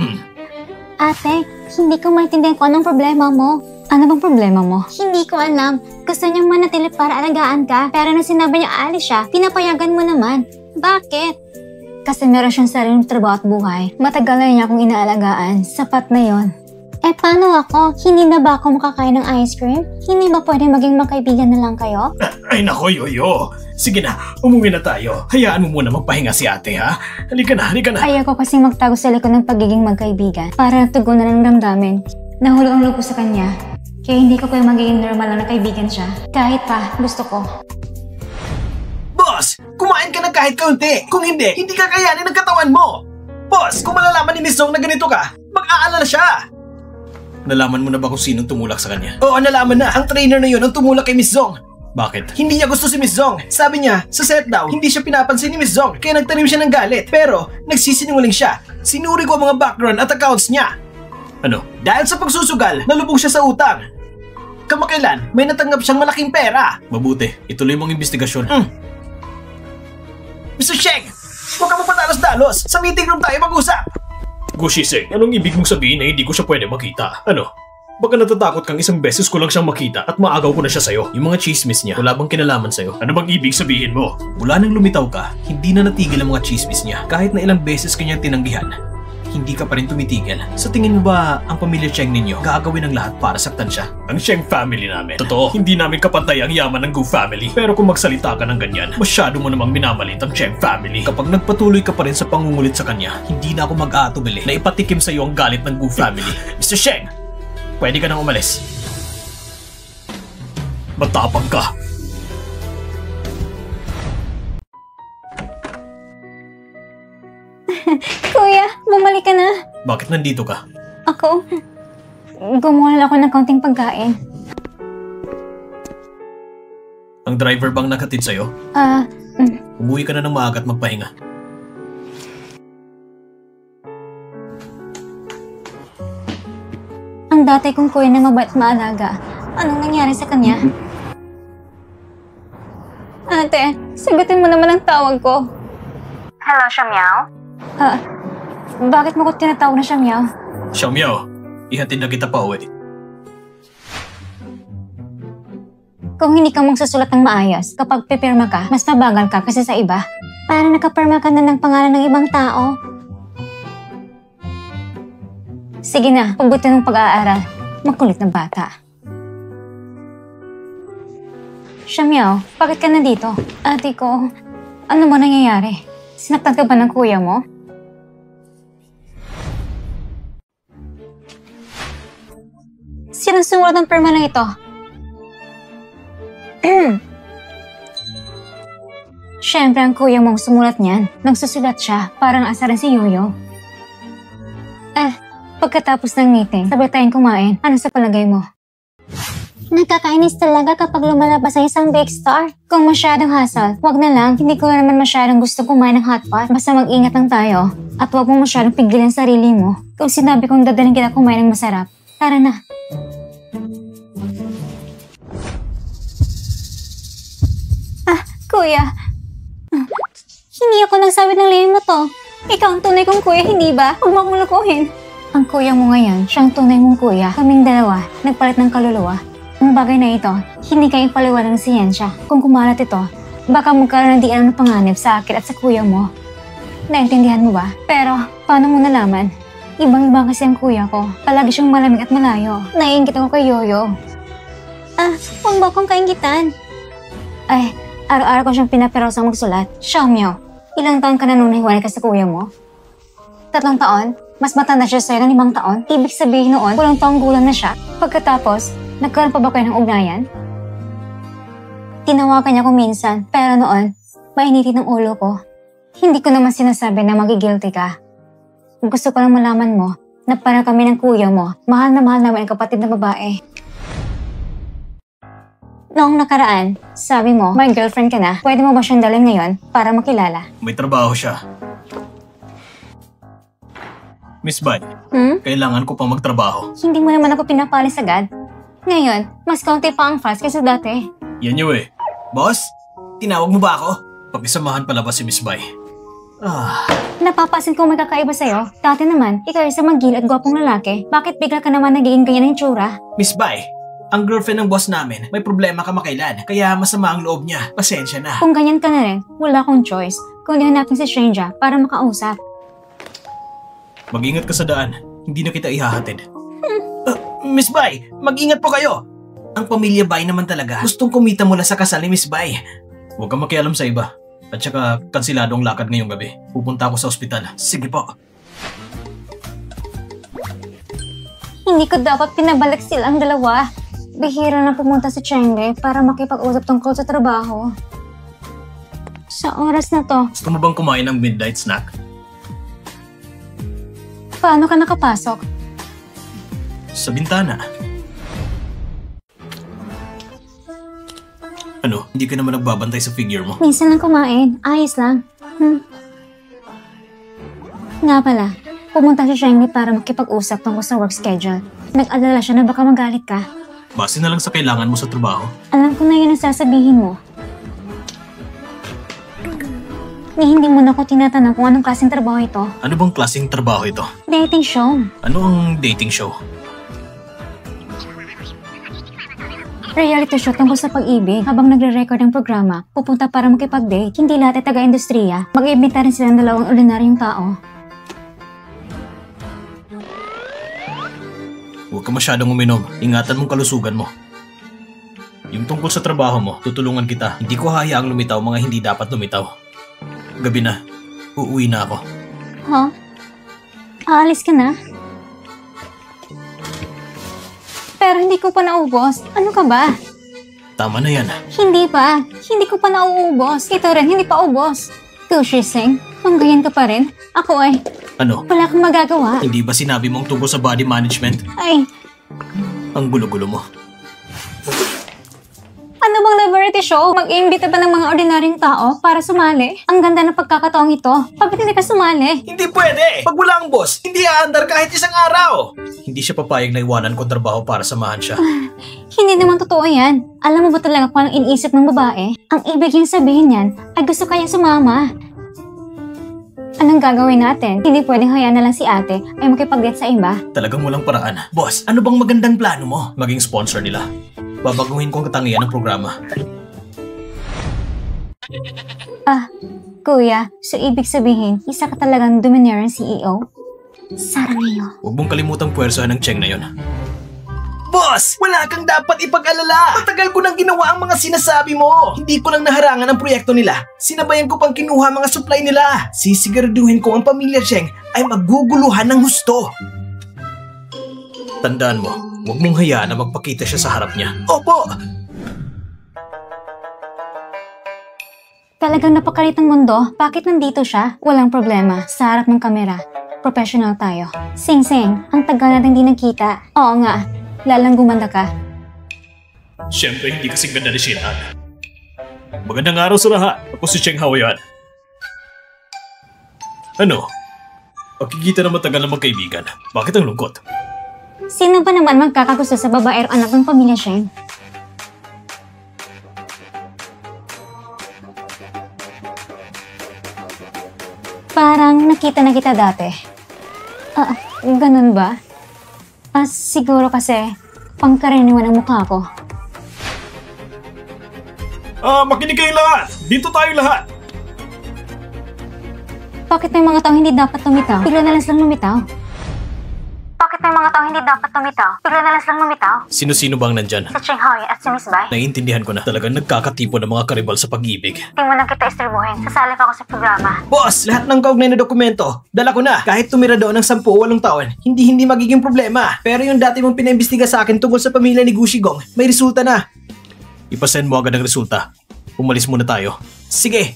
Ate, hindi ko maintindihan kung anong problema mo. Ano bang problema mo? Hindi ko alam. Gusto niyang manatili para alagaan ka. Pero nung sinabi niya aalis siya, pinapayagan mo naman. Bakit? Kasi meron siyang sariling trabaho at buhay. Matagal na niya akong inaalagaan. Sapat na yon. Eh paano ako? Hindi na ba ako makakain ng ice cream? Hindi ba pwede maging magkaibigan na lang kayo? Ay nako, Yoyo. Sige na, umuwi na tayo. Hayaan mo muna magpahinga si ate, ha? Halika na, halika na. Ayoko kasing magtago sa likod ng pagiging magkaibigan para tugunan ng damdamin. Nahulog ang loob ko sa kanya. Kaya hindi ko kayo magiging normal na kaibigan siya. Kahit pa, gusto ko. Boss, kumain ka na kahit kaunti. Kung hindi, hindi kakayanin ang katawan mo. Boss, kung malalaman ni Miss Zong na ganito ka, mag-aalala siya. Nalaman mo na ba kung sinong tumulak sa kanya? Oo, nalaman na. Ang trainer na yun ang tumulak kay Miss Zong. Bakit? Hindi niya gusto si Miss Zong. Sabi niya, sa set daw, hindi siya pinapansin ni Miss Zong, kaya nagtanim siya ng galit. Pero, nagsisinungaling siya. Sinuri ko ang mga background at accounts niya. Ano? Dahil sa pagsusugal, nalubog siya sa utang. Kamakailan, may natanggap siyang malaking pera. Mabuti, ituloy mong investigasyon. Mr. Sheng, huwag ka magpadalos-dalos. Sa meeting room tayo mag-usap. Gushiseng, anong ibig mong sabihin na hindi ko siya pwede makita? Ano? Baka natatakot kang isang beses ko lang siyang makita at maagaw ko na siya sa'yo. Yung mga chismis niya, wala bang kinalaman sa'yo? Ano bang ibig sabihin mo? Mula nang lumitaw ka, hindi na natigil ang mga chismis niya. Kahit na ilang beses kanyang tinanggihan, hindi ka pa rin tumitigil. Sa tingin mo ba ang pamilya Cheng ninyo gagawin ang lahat para saktan siya? Ang Cheng family namin. Totoo, hindi namin kapantay ang yaman ng Gu family. Pero kung magsalita ka ng ganyan, masyado mo namang minamalit ang Cheng family. Kapag nagpatuloy ka pa rin sa pangungulit sa kanya, hindi na ako mag-aatubili na ipatikim sa iyo ang galit ng Gu family. Mr. Sheng, pwede ka nang umalis. Matapang ka. Kuya, bumalik ka na. Bakit nandito ka? Ako? Gumawa ako ng kaunting pagkain. Ang driver bang nakatid sa'yo? Umuwi ka na ng maaga at magpahinga. Ang dati kong kuya na mabait maalaga. Anong nangyari sa kanya? Ate, sagutin mo naman ang tawag ko. Hello, Xiaomiao? Bakit mo ko tinatawag na siya, Miao? Xiaomiao, ihatid na kita pa uwi. Kung hindi ka magsusulat ng maayos, kapag pipirma ka, mas mabagal ka kasi sa iba. Parang nakapirma ka na ng pangalan ng ibang tao. Sige na, pagutin ng pag-aaral. Makulit na bata. Xiaomiao, bakit ka nandito? Ate ko, ano ba nangyayari? Sinaktan ka ba ng kuya mo? Sinong sumulat ng perma na ito? Siyempre, ang kuya mong sumulat niyan. Nagsusulat siya, parang asaran si Yoyo. Pagkatapos ng meeting, sabay tayong kumain. Ano sa palagay mo? Nakakainis talaga kapag lumalabas ang isang big star. Kung masyadong hassle, wag na lang. Hindi ko naman masyadong gusto kumain ng hotpot. Basta mag-ingat lang tayo. At wag mo masyadong pigilan sarili mo. Kung sinabi kong dadalhin kita kumain ng masarap, tara na. Kuya. Hindi ako nagsabi ng lihim na to. Ikaw ang tunay kong kuya, hindi ba? Huwag mo akong lukuhin. Ang kuya mo ngayon, siyang tunay mong kuya. Kaming dalawa, nagpalit ng kaluluwa. Ang bagay na ito, hindi kayo paliwanag ng siyensya. Kung kumalat ito, baka magkaroon ng di alam na panganib sa akin at sa kuya mo. Naintindihan mo ba? Pero, paano mo nalaman? Ibang-iba kasi ang kuya ko. Palagi siyang malamig at malayo. Naiingit ako kay Yoyo. Huwag ba akong kaingitan? Ay, araw-araw ko siyang pinaperosang magsulat. Xiaomiao, ilang taon ka na nung nahiwalay ka sa kuya mo? 3 taon? Mas matanda siya sa'yo ng 5 taon? Ibig sabihin noon, 8 taong gulang na siya. Pagkatapos, nagkaroon pa ba kayo ng ugnayan? Tinawagan niya ko minsan, pero noon, mainitin ang ulo ko. Hindi ko naman sinasabi na magigilty ka. Gusto ko lang malaman mo na para kami ng kuya mo, mahal na mahal naman ang kapatid na babae. Noong nakaraan, sabi mo, may girlfriend ka na, pwede mo ba siyang dalhin ngayon para makilala? May trabaho siya. Miss Bai, kailangan ko pang magtrabaho. Hindi mo naman ako pinapalis agad. Ngayon, mas kaunti pa ang fast kaysa dati. Yan yun eh. Boss, tinawag mo ba ako? Pagisamahan pala ba si Miss Bai? Napapasin ko may kakaiba sa'yo. Dati naman, ikaw isang magil at gwapong lalaki. Bakit bigla ka naman nagiging ganyan ng tsura? Miss Bai, ang girlfriend ng boss namin, may problema kamakailan. Kaya masama ang loob niya. Pasensya na. Kung ganyan ka na rin, wala akong choice. Kundi hanapin si Stranger para makausap. Mag-ingat ka sa daan. Hindi na kita ihahatid. Miss Bai, mag-ingat po kayo. Ang pamilya Bai naman talaga gustong kumita mula sa kasal ni Miss Bai. Huwag kang makialam sa iba. At saka kansilado ang lakad ngayong gabi. Pupunta ako sa ospital. Sige po. Hindi ko dapat pinabalik silang dalawa. Bihira na pumunta sa Chengde para makipag-usap tungkol sa trabaho. Sa oras na to, Gusto mo bang kumain ng midnight snack? paano ka nakapasok? Sa bintana. Ano? Hindi ka naman nagbabantay sa figure mo? Minsan lang kumain. Ayos lang. Nga pala, pumunta si Chengde para makipag-usap tungkol sa work schedule. Nag-alala siya na baka magalit ka. Base na lang sa kailangan mo sa trabaho. Alam ko na yun ang sasabihin mo. Ni hindi mo na ako tinatanong kung anong klaseng trabaho ito. Ano bang klaseng trabaho ito? Dating show. Ano ang dating show? Reality show tungkol sa pag-ibig. Habang nagre-record ng programa, pupunta para makipag-date. Hindi lahat ay taga-industriya. Mag-iimbita rin silang dalawang ordinaryong tao. Huwag ka masyadong uminom. Ingatan mong kalusugan mo. Yung tungkol sa trabaho mo, tutulungan kita. Hindi ko hayaang lumitaw mga hindi dapat lumitaw. Gabi na. Uuwi na ako. Ha? Aalis ka na? Pero hindi ko pa naubos. Ano ka ba? Tama na yan. Hindi pa. Hindi ko pa nauubos. Ito rin, hindi pa ubos. Kushising, hanggayan ka pa rin. Ako ay, Ano? wala kang magagawa. Hindi ba sinabi mong tungkol sa body management? Ay, Ang gulo-gulo mo. ano bang liberty show? Mag-iimbita ba ng mga ordinaryong tao para sumali? Ang ganda ng pagkakataong ito. Bakit hindi ka sumali? Hindi pwede! Pag wala ang boss, hindi aandar kahit isang araw! Hindi siya papayag na iwanan ko trabaho para samahan siya. Hindi naman totoo yan. Alam mo ba talaga kung anong iniisip ng babae? Ang ibig niyang sabihin yan ay gusto kayang sumama. Anong gagawin natin? Hindi pwedeng hayaan na lang si ate ay makipag-date sa iba. Talagang walang paraan. Boss, ano bang magandang plano mo? Maging sponsor nila. Babaguhin ko ang katangian ng programa. Kuya, so ibig sabihin, isa ka talagang domineering CEO? Sarang iyo. Huwag mong kalimutang puwersahan ng Cheng na yon. Boss! Wala kang dapat ipag-alala! Matagal ko nang ginawa ang mga sinasabi mo! Hindi ko lang naharangan ang proyekto nila. Sinabayan ko pang kinuha mga supply nila. Sisiguraduhin ko ang pamilya Cheng ay maguguluhan ng husto. Tandaan mo, huwag mong hayaan na magpakita siya sa harap niya. Opo! Talagang napakalit ng mundo. Bakit nandito siya? Walang problema. Sa harap ng kamera. Professional tayo. Sing-sing, ang tagal natin di nagkita. Oo nga, lalang gumanda ka. Siyempre, hindi kasing ganda ni Shinan. Magandang araw sa lahat. Ako si Cheng Hao yan. Ano? Pagkikita na matagal na magkaibigan. Bakit ang lungkot? Sino ba naman magkakagusto sa babaero anak ng pamilya Sheng? Parang nakita na kita dati. Ganun ba? Siguro kasi pangkaraniwan ang mukha ko. Makinig kayong lahat! Dito tayo lahat! Bakit may mga taong hindi dapat lumitaw? Bigla na lang silang lumitaw. Bakit may mga tao hindi dapat lumitaw? Bigla na lang silang lumitaw. Sino-sino bang nandyan? Si Cheng Hao at si Miss Bai. Naiintindihan ko na talagang nagkakatipo ng mga karibal sa pag-ibig. Di mo lang kita istorbohin. Sasali pa ako sa programa. Boss, lahat ng kaugnay na dokumento, dala ko na. Kahit tumira doon ng 10 o 8 taon, hindi magiging problema. Pero yung dati mong pinaimbestiga sa akin tungkol sa pamilya ni Gushigong, may resulta na. Ipasend mo agad ang resulta. Umalis muna tayo. Sige.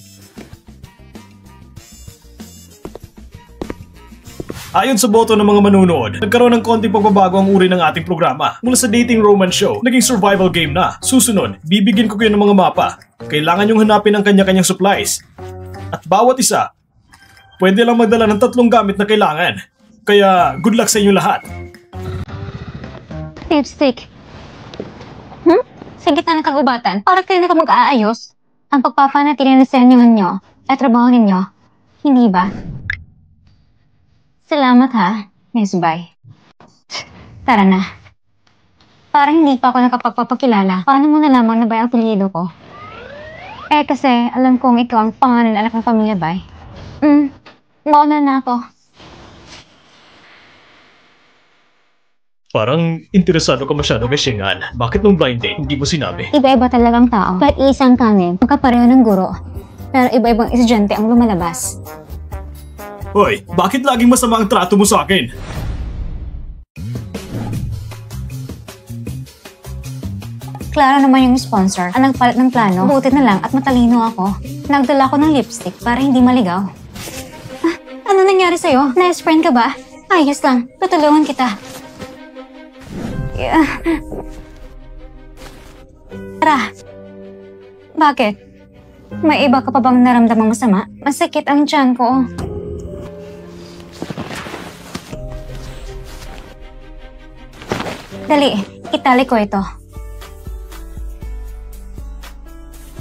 Ayon sa boto ng mga manunood, nagkaroon ng konting pagbabago ang uri ng ating programa. Mula sa dating romance show, naging survival game na. Susunod, bibigyan ko kayo ng mga mapa. Kailangan nyong hanapin ang kanya-kanyang supplies. At bawat isa, pwede lang magdala ng 3 gamit na kailangan. Kaya, good luck sa inyo lahat. Lipstick. Sa gitna ng kagubatan, parang kayo na ka mag-aayos. Ang pagpapanatili na sa inyo at trabaho ninyo. Hindi ba? Salamat ha, Miss Bai. Tara na. Parang hindi pa ako nakapagpapakilala. Paano mo nalaman na Bai ang apelyido ko? Kasi alam kong ikaw ang pangalan anak ng pamilya Bai. Mauna na ako. Parang interesado ka masyado kay Shingan. Bakit nung blind date hindi mo sinabi? Iba-iba talagang tao. Kahit isang kami, magkapareho ng guro. Pero iba-ibang estudyante ang lumalabas. Hoy, bakit laging masama ang trato mo sa akin? Klaro naman yung sponsor ang nagpalit ng plano. Buti na lang at matalino ako. Nagdala ko ng lipstick para hindi maligaw. Ah, ano nangyari sa'yo? Nice friend ka ba? Ayos lang. Tutulungan kita. Yeah. Tara. Bakit? May iba ka pa bang naramdamang masama? Masakit ang tiyan ko. Dali, itali ko ito.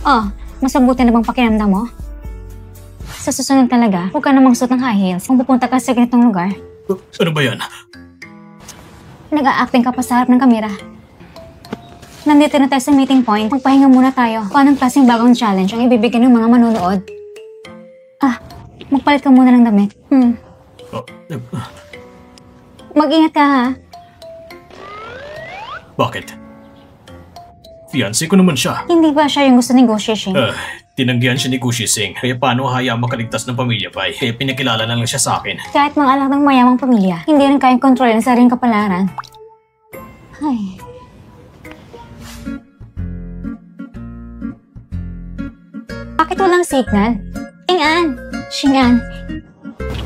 Oh, mas mabuti na bang pakiramdam mo? Sa susunod talaga, huwag ka namang suot ng high heels kung pupunta ka sa ganitong lugar. Ano ba yan? Nag-a-acting ka pa sa harap ng kamera. Nandito na tayo sa meeting point. Magpahinga muna tayo. Kung anong klaseng bagong challenge ang ibibigay ng mga manonood. Ah, magpalit ka muna ng damit. Mag-ingat ka ha. Bakit? Fiancé ko naman siya. Hindi ba siya yung gusto ni Go Shishing? Tinanggihan siya ni Gu Shixing. Kaya paano hayaang makaligtas ng pamilya pa? Kaya pinakilala na lang siya sa akin. Kahit mga anak ng mayamang pamilya, hindi rin kayang kontrolin ang sariling kapalaran. Ay. Bakit walang signal? Shingan! Shingan!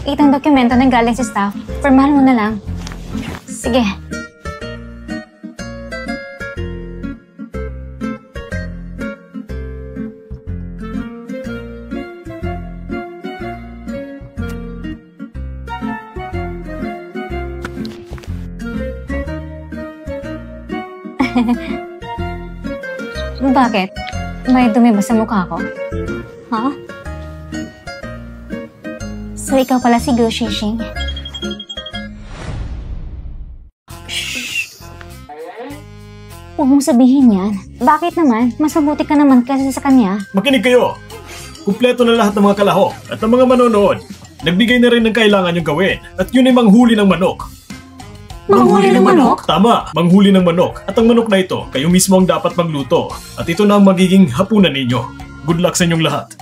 Itong dokumento na galing sa staff. Formal mo na lang. Sige. Bakit? May dumi ba sa mukha ko? Ha? So ikaw pala si Go Shishing. Shhh! Huwag mong sabihin yan. Bakit naman? Mas mabuti ka naman kasi sa kanya. Makinig kayo! Kumpleto na lahat ng mga kalahok at ng mga manonood. Nagbigay na rin ng kailangan niyong gawin at yun ay manghuli ng manok. Manghuli ng manok? Tama, manghuli ng manok. At ang manok na ito, kayo mismo ang dapat magluto. At ito na ang magiging hapunan ninyo. Good luck sa inyong lahat.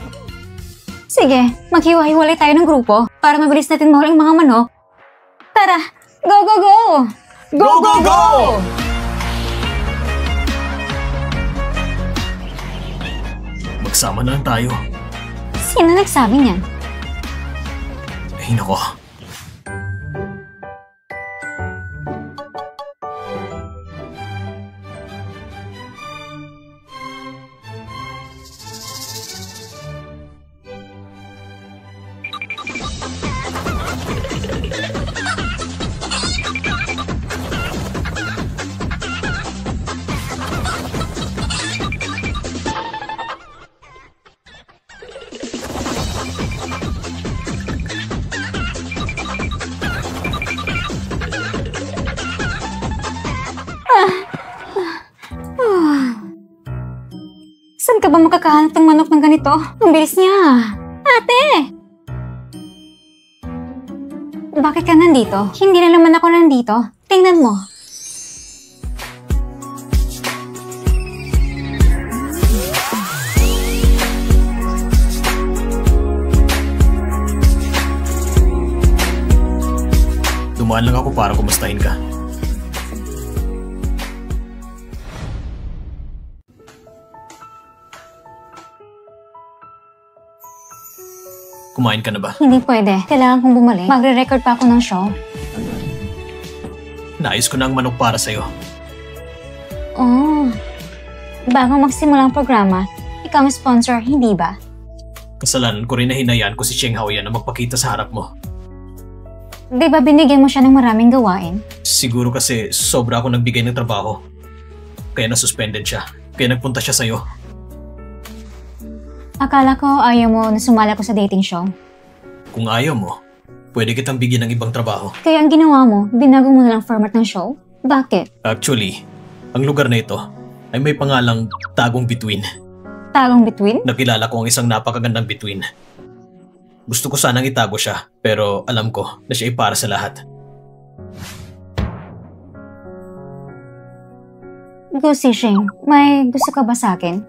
Sige, maghiwa-hiwalay tayo ng grupo para mabilis natin mahuli ang mga manok. Tara! Go, go, go! Go, go, go! Magsama na lang tayo. Sino nagsabi niyan? Ay, nako. Saan ka ba makakahanap ng manok ng ganito? Ang bilis niya. Ate! Bakit ka nandito? Hindi na naman ako nandito. Tingnan mo. Dumaan lang ako para kumustahin ka. Kumain ka na ba? Hindi pwede. Kailangan kong bumalik. Magre-record pa ako ng show. Naayos ko na ang manok para sa'yo. Oh. Bago magsimula ang programa, ikaw ang sponsor, hindi ba? Kasalanan ko rin na hinayaan ko si Cheng Haoyan na magpakita sa harap mo. Di ba binigyan mo siya ng maraming gawain? Siguro kasi sobra ako nagbigay ng trabaho. Kaya na-suspended siya. Kaya nagpunta siya sa'yo. Akala ko ayaw mo na sumala ko sa dating show. Kung ayaw mo, pwede kitang bigyan ng ibang trabaho. Kaya ang ginawa mo, binago mo na lang format ng show? Bakit? Actually, ang lugar na ito ay may pangalang Tagong Bituin. Tagong Bituin? Nakilala ko ang isang napakagandang bituin. Gusto ko sanang itago siya, pero alam ko na siya ay para sa lahat. Go Sishing, may gusto ka ba sa akin?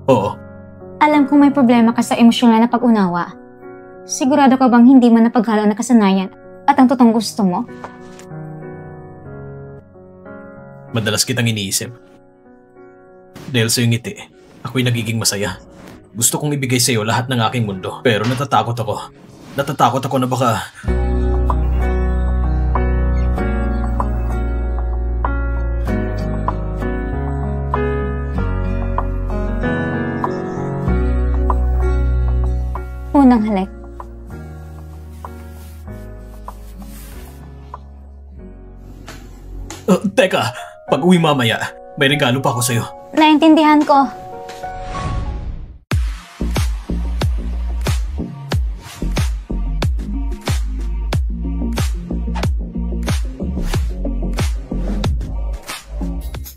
Oo. Alam kong may problema ka sa emosyonal na pag-unawa. Sigurado ka bang hindi man napaghalo na kasanayan at ang totoong gusto mo? Madalas kitang iniisip. Dahil sa iyong ngiti, ako'y nagiging masaya. Gusto kong ibigay sa iyo lahat ng aking mundo. Pero natatakot ako. Natatakot ako na baka... Unang halik. Teka, pag uwi mamaya, may regalo pa ako sa'yo. Naintindihan ko.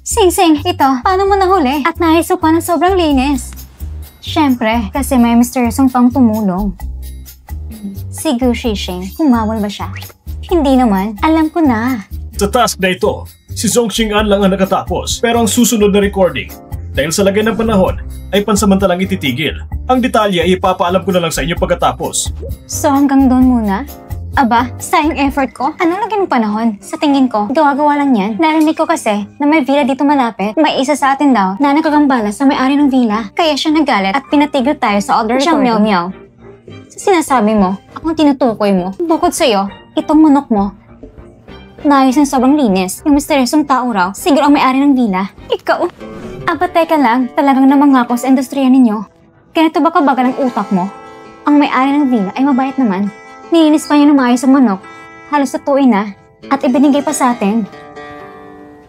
Sing-sing, ito, paano mo nahuli? At nahiso pa ng sobrang linis. Siyempre, kasi may misteryosong pang tumulong. Si Gu Shishing, humawal ba siya? Hindi naman, alam ko na. Sa task na ito, si Zhong Xing'an lang ang nakatapos. Pero ang susunod na recording, dahil sa lagay ng panahon, ay pansamantalang ititigil. Ang detalye ay ipapaalam ko na lang sa inyo pagkatapos. So hanggang doon muna? Aba, sayang effort ko. Anong lagay ng panahon? Sa tingin ko, gawa-gawa lang yan. Narinig ko kasi na may villa dito malapit. May isa sa atin daw na nakagambala sa may-ari ng villa. Kaya siya nagalit at pinatigil tayo sa order recording. Meow meow. Sa sinasabi mo, akong tinutukoy mo. Bukod sa'yo, itong manok mo, naayos ng sobrang linis. Yung misteryosong tao raw, siguro ang may-ari ng villa. Ikaw. Aba, teka lang, talagang namangako sa industriya ninyo. Ganito ba kabagal ang utak mo? Ang may-ari ng villa ay mabait naman. Nilinis pa niya ng maayos ang manok. Halos natuin na. At ibinigay pa sa atin.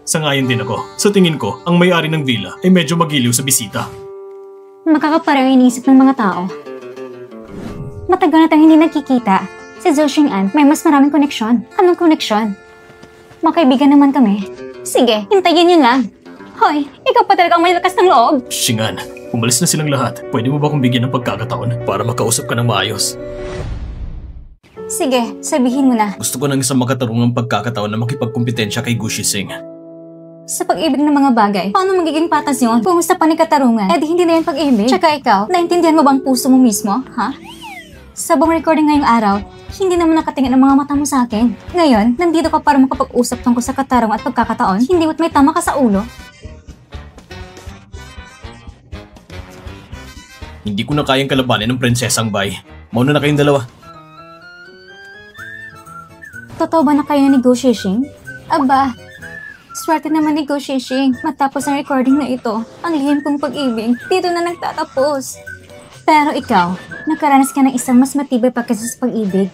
Sangayon din ako. Sa tingin ko, ang may-ari ng villa ay medyo magiliw sa bisita. Makakapareho yung iniisip ng mga tao. Matagal na tayong hindi nagkikita. Si Zhou Xing'an may mas maraming koneksyon. Anong koneksyon? Makaibigan naman kami. Sige, hintayin yun lang. Hoy, ikaw pa talagang may lakas ng loob. Xing'an, umalis na silang lahat. Pwede mo ba akong bigyan ng pagkakataon para makausap ka ng maayos? Sige, sabihin mo na. Gusto ko ng isang makatarungang pagkakataon na makipagkumpetensya kay Gu Shixing. Sa pag-ibig ng mga bagay, paano magiging patas yun kung sa panikatarungan? Eh di hindi na yan pag-ibig. Tsaka ikaw, naintindihan mo bang puso mo mismo, ha? Sa buong recording ngayong araw, hindi naman nakatingin ang mga mata mo sa akin. Ngayon, nandito ka para makapag-usap tungkol sa katarungan at pagkakataon, hindi mo't may tama ka sa ulo. Hindi ko na kayang kalabanin ng prinsesang Bai. Mauna na kayong dalawa. Totoo ba na kayo ni Gu Shixing? Aba, swerte naman ni Gu Shixing. Matapos ang recording na ito, ang lihim kong pag-ibig dito na nagtatapos. Pero ikaw, nakaranas ka ng isang mas matibay pa kaysa sa pag-ibig.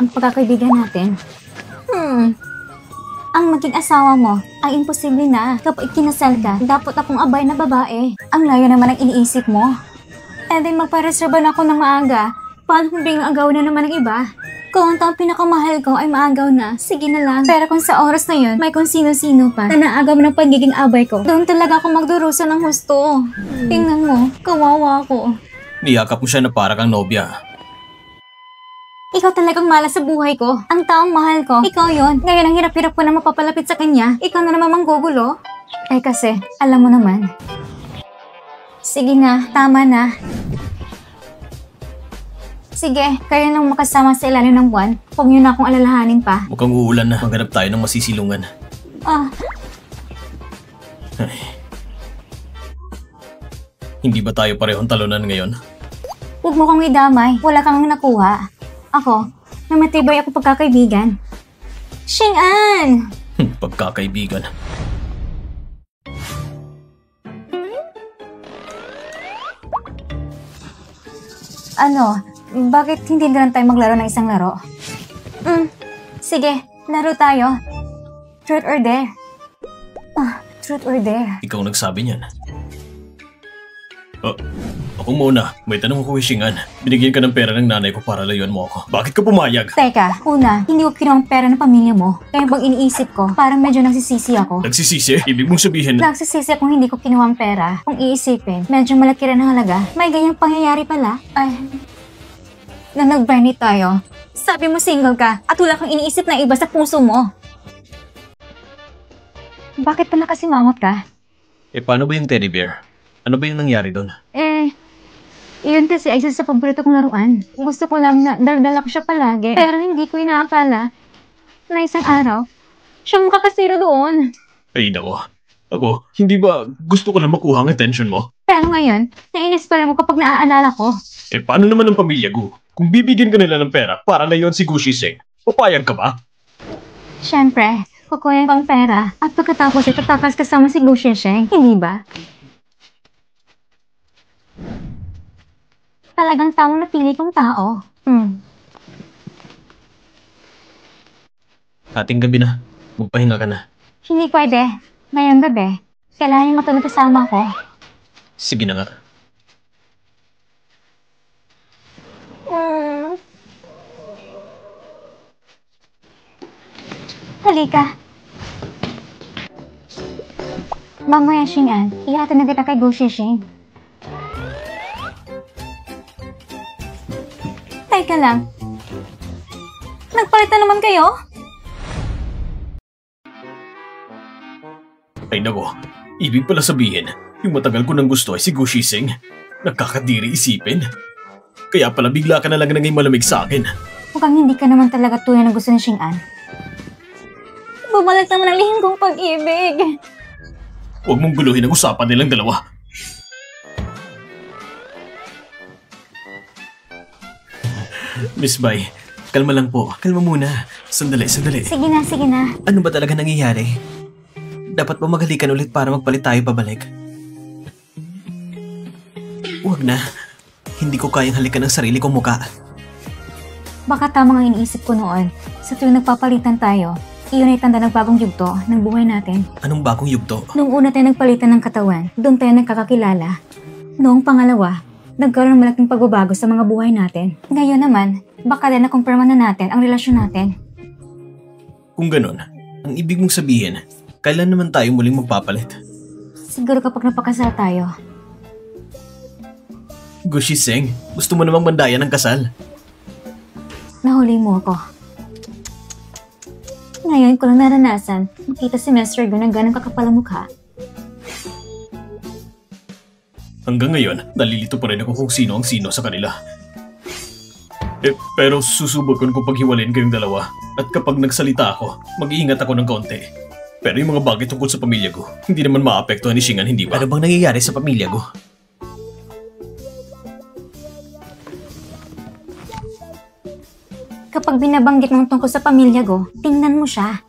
Ang pagkakaibigan natin. Ang maging asawa mo ay imposible na. Kapag kinasal ka, dapat akong abay na babae. Ang layo naman ang iniisip mo. Eh di magpareserba na ako ng maaga. Paano kung biglang agawin na naman ng iba? Kung ang taong pinakamahal ko ay maagaw na, sige na lang. Pero kung sa oras na yun, may kung sino-sino pa na naagaw ng pagiging abay ko, doon talaga ako magdurusa ng husto. Tingnan mo, kawawa ako. Niyakap mo siya na para kang nobya. Ikaw talagang malas sa buhay ko. Ang taong mahal ko, ikaw yon. Ngayon ang hirap-hirap ko na mapapalapit sa kanya, ikaw na naman manggugulo. Eh kasi, alam mo naman. Sige na, tama na. Sige, kayo nang makasama sa ilalim ng buwan. Huwag niyo na akong alalahanin pa. Mukhang uulan na. Maghanap tayo ng masisilungan. Ay. Hindi ba tayo parehong talunan ngayon? Huwag mo kong idamay. Wala kang nakuha. Ako, may matibay ako pagkakaibigan. Xing'an! Pagkakaibigan. Ano? Bakit hindi na lang tayo maglaro ng isang laro? Sige, laro tayo. Truth or dare? Truth or dare? Ikaw nagsabi niyan. Ako muna. May tanong ako kay Xing'an. Binigyan ka ng pera ng nanay ko para layuan mo ako. Bakit ka pumayag? Teka, una, hindi ko kinuha ang pera ng pamilya mo. Kaya bang iniisip ko, parang medyo nagsisisi ako. Nagsisisi? Ibig mong sabihin... Nagsisisi kung hindi ko kinuha ang pera. Kung iisipin, medyo malaki rin ang halaga. May ganyang pangyayari pala. Ay... na nag-Bernie tayo. Sabi mo single ka at wala kang iniisip na iba sa puso mo. Bakit pa nakasimangot ka? Paano ba yung teddy bear? Ano ba yung nangyari doon? Iyon kasi ay isa sa paborito kong laruan. Gusto ko lang na daldala ko siya palagi. Pero hindi ko inaakala na isang araw, siyang makakasira doon. Ay, nako. Ako, hindi ba gusto ko na makuha ang attention mo? Pero ngayon, nainis pa rin mo kapag naaalala ko. Paano naman ang pamilya ko? Kung bibigyan ka nila ng pera para layon si Gucci Singh, papayag ka ba? Siyempre, kukuha pang pera at pagkatapos ito takas kasama si Gu Shisheng, hindi ba? Talagang tamang napili kong tao. Ating gabi na. Magpahinga ka na. Hindi pwede. Ngayong gabi, kailangan yung matulog kasama ko. Sige na nga. Halika. Mamaya, Xing'an, ihatid na kita kay Gu Shisheng. Teka lang. Nagpalit na naman kayo? Ay nako, ibig pala sabihin, yung matagal ko nang gusto ay si Gu Shisheng. Nakakadiri isipin. Kaya pala bigla ka na lang naging malamig sa akin. Mukhang hindi ka naman talaga tunay na gusto ni Xing'an. Bumalik naman ang lihim kong pag-ibig. Huwag mong guluhin ang usapan nilang dalawa. Miss Bai, kalma lang po. Kalma muna. Sandali. Sige na. Ano ba talaga nangyayari? Dapat ba maghalikan ulit para magpalit tayo pabalik? Huwag na. Hindi ko kayang halikan ang sarili kong muka. Baka tama ang iniisip ko noon. Sa tuwing nagpapalitan tayo, iyon ay tanda ng bagong yugto ng buhay natin. Anong bagong yugto? Noong una tayo nagpalitan ng katawan, doon tayo nagkakakilala. Noong pangalawa, nagkaroon ng malaking pagbabago sa mga buhay natin. Ngayon naman, baka din nakumpirma na natin ang relasyon natin. Kung ganun, ang ibig mong sabihin, kailan naman tayo muling magpapalit? Siguro kapag napakasal tayo. Gu Shisheng, gusto mo namang mandaya ng kasal? Nahuli mo ako. Ngayon ko lang naranasan makita si Mr. Gu ng ganang kakapal ang mukha. Hanggang ngayon, nalilito pa rin ako kung sino ang sino sa kanila. Pero susubukan ko paghiwalayin kayong dalawa. At kapag nagsalita ako, mag-iingat ako ng kaunti. Pero yung mga bagay tungkol sa pamilya ko, hindi naman maapektuhan ni Xing'an, hindi ba? Ano bang nangyayari sa pamilya ko? Kapag binabanggit mong tungkol sa pamilya ko, tingnan mo siya.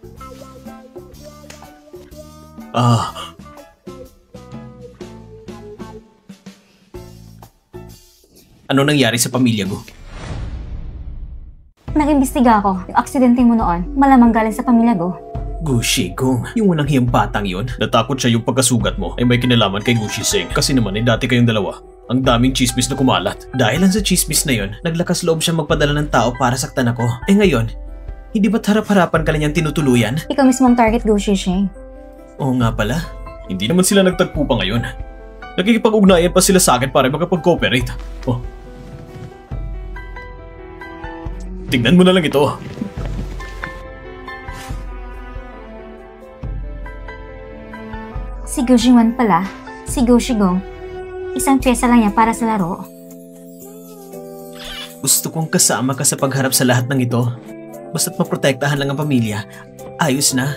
Ano nangyari sa pamilya ko? Nag-imbestiga ako. Yung aksidente mo noon, malamang galing sa pamilya ko. Gu Shigong, yung walang hiyang batang yon. Natakot siya yung pagkasugat mo ay may kinalaman kay Gu Shisheng. Kasi naman ay dati kayong dalawa. Ang daming chismis na kumalat. Dahil lang sa chismis na yon, naglakas loob siya magpadala ng tao para saktan ako. Ngayon, hindi ba't harap-harapan ka na niyang tinutuluyan? Ikaw mismo ang target, Gu Shisheng. Oo nga pala. Hindi naman sila nagtagpo pa ngayon. Nakikipag-ugnayan pa sila sa akin para makapag-cooperate. Tingnan mo na lang ito. Si Gu Xingwan pala, si Gu Shigong, isang pyesa lang niya para sa laro. Gusto kong kasama ka sa pagharap sa lahat ng ito. Basta't maprotektahan lang ang pamilya. Ayos na.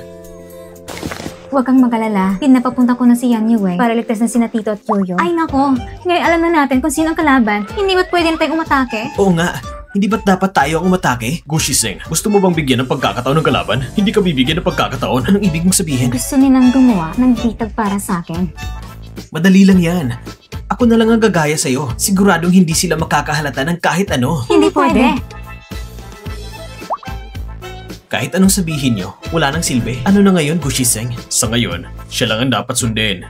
Huwag kang mag-alala, pinapapunta ko na si Yang Yue para ligtas na sina Tito at Yoyo. Ay nako, ngayon alam na natin kung sino ang kalaban. Hindi ba't pwede na tayong umatake? Oo nga. Hindi ba't dapat tayo ang umatake? Gu Shisheng, gusto mo bang bigyan ng pagkakataon ng kalaban? Hindi ka bibigyan ng pagkakataon. Anong ibig mong sabihin? Gusto nilang gumawa ng bitag para sa akin. Madali lang yan. Ako na lang ang gagaya sa'yo. Siguradong hindi sila makakahalata ng kahit ano. Hindi pwede. Kahit anong sabihin nyo, wala nang silbi. Ano na ngayon, Gu Shisheng? Sa ngayon, siya lang ang dapat sundin.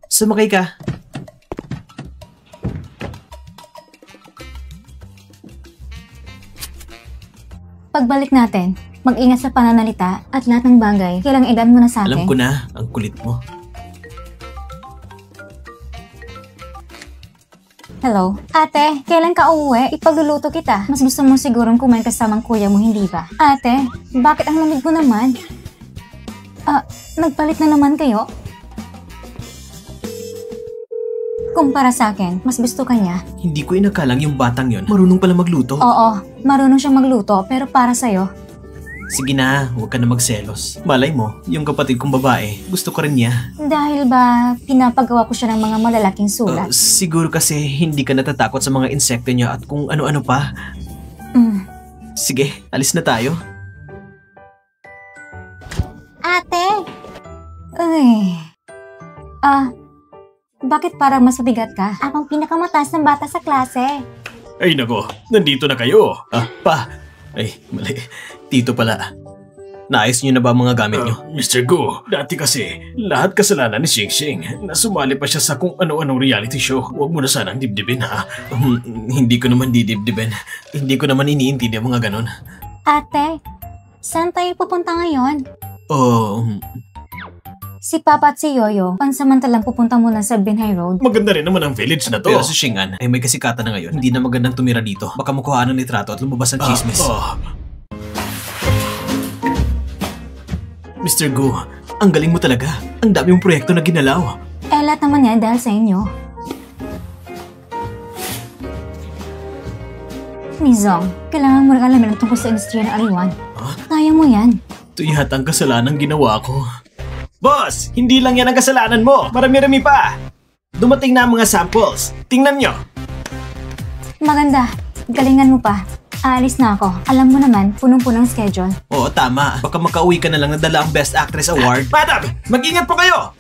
Sumakay ka. Pagbalik natin, mag-ingat sa pananalita at lahat ng bagay. Kailang idaan mo na sa akin. Alam ko na, ang kulit mo. Hello? Ate, kailan ka uuwi? Ipagluluto kita. Mas gusto mo sigurong kumain kasamang kuya mo, hindi ba? Ate, bakit ang lamig mo naman? Nagpalit na naman kayo? Kumpara sa akin, mas gusto ka niya. Hindi ko inakalang yung batang yon marunong pala magluto. Oo, marunong siyang magluto, pero para sa'yo. Sige na, huwag ka na magselos. Malay mo, yung kapatid kong babae, gusto ko rin niya. Dahil ba pinapagawa ko siya ng mga malalaking sulat? Siguro kasi hindi ka natatakot sa mga insekto niya at kung ano-ano pa. Sige, alis na tayo. Ate! Ay. Bakit parang mas mabigat ka? Akong pinakamataas ng bata sa klase. Ay nako, nandito na kayo. Pa. Ay, mali. Tito pala. Naayos niyo na ba ang mga gamit niyo? Mr. Go, dati kasi lahat kasalanan ni Xing Xing na sumali pa siya sa kung ano-anong reality show. Huwag mo na sanang dibdibin ha. Hindi ko naman didibdibin. Hindi ko naman iniintindi ang mga ganon. Ate, saan tayo pupunta ngayon? Si Papa at si Yoyo, pansamantalang pupunta muna sa Binhay Road. Maganda rin naman ang village na to. Pero si Xingan ay may kasikatan na ngayon. Hindi na magandang tumira dito. Baka makuhaan ng litrato at lumabas ang chismis. Mr. Go, ang galing mo talaga. Ang dami mong proyekto na ginalaw. Lahat naman yan dahil sa inyo. Mizong, kailangan mo rin alamin ang tungkol sa industriya ng aliwan. Kaya mo yan. Ito yata ang kasalanan ginawa ko. Boss, hindi lang yan ang kasalanan mo. Marami-rami pa. Dumating na ang mga samples. Tingnan nyo. Maganda. Galingan mo pa. Aalis na ako. Alam mo naman, punong-punong schedule. Oo, tama. Baka makauwi ka na lang na dala ang Best Actress Award. Madam, mag-ingat po kayo!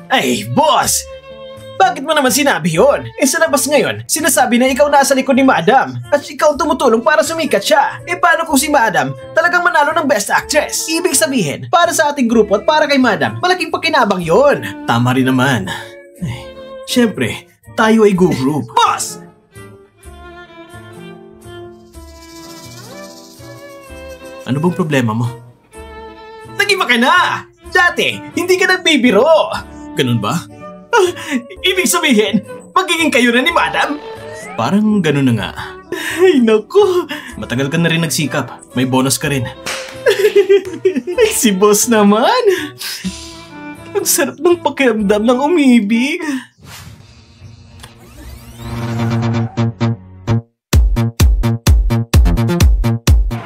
Ay, boss! Bakit mo naman sinabi yun? Sa labas ngayon, sinasabi na ikaw nasa likod ni Madam at ikaw ang tumutulong para sumikat siya. Paano kung si Madam talagang manalo ng Best Actress? Ibig sabihin, para sa ating grupo at para kay Madam, malaking pakinabang yun. Tama rin naman. Siyempre, tayo ay go-group. Boss! Ano bang problema mo? Nag-iba ka na! Dati, hindi ka nagbibiro! Ganun ba? Ibig sabihin, magiging kayo na ni Madam? Parang ganun na nga. Ay, naku! Matagal ka na rin nagsikap. May bonus ka rin. Ay, si boss naman! Ang sarap ng pakiramdam ng umibig.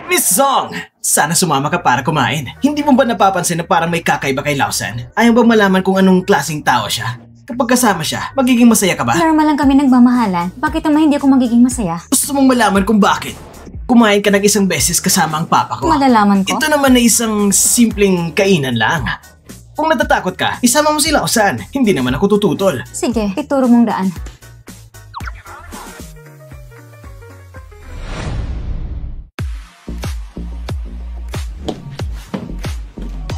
Miss Zong! Sana sumama ka para kumain. Hindi mo ba napapansin na parang may kakaiba kay Lausan? Ayaw ba malaman kung anong klaseng tao siya? Kapag kasama siya, magiging masaya ka ba? Normal lang kami nagmamahalan. Bakit naman hindi ako magiging masaya? Gusto mong malaman kung bakit? Kumain ka ng isang beses kasama ang papa ko. Malalaman ko? Ito naman na isang simpleng kainan lang. Kung natatakot ka, isama mo si Lausan. Hindi naman ako tututol. Sige, ituro mong daan.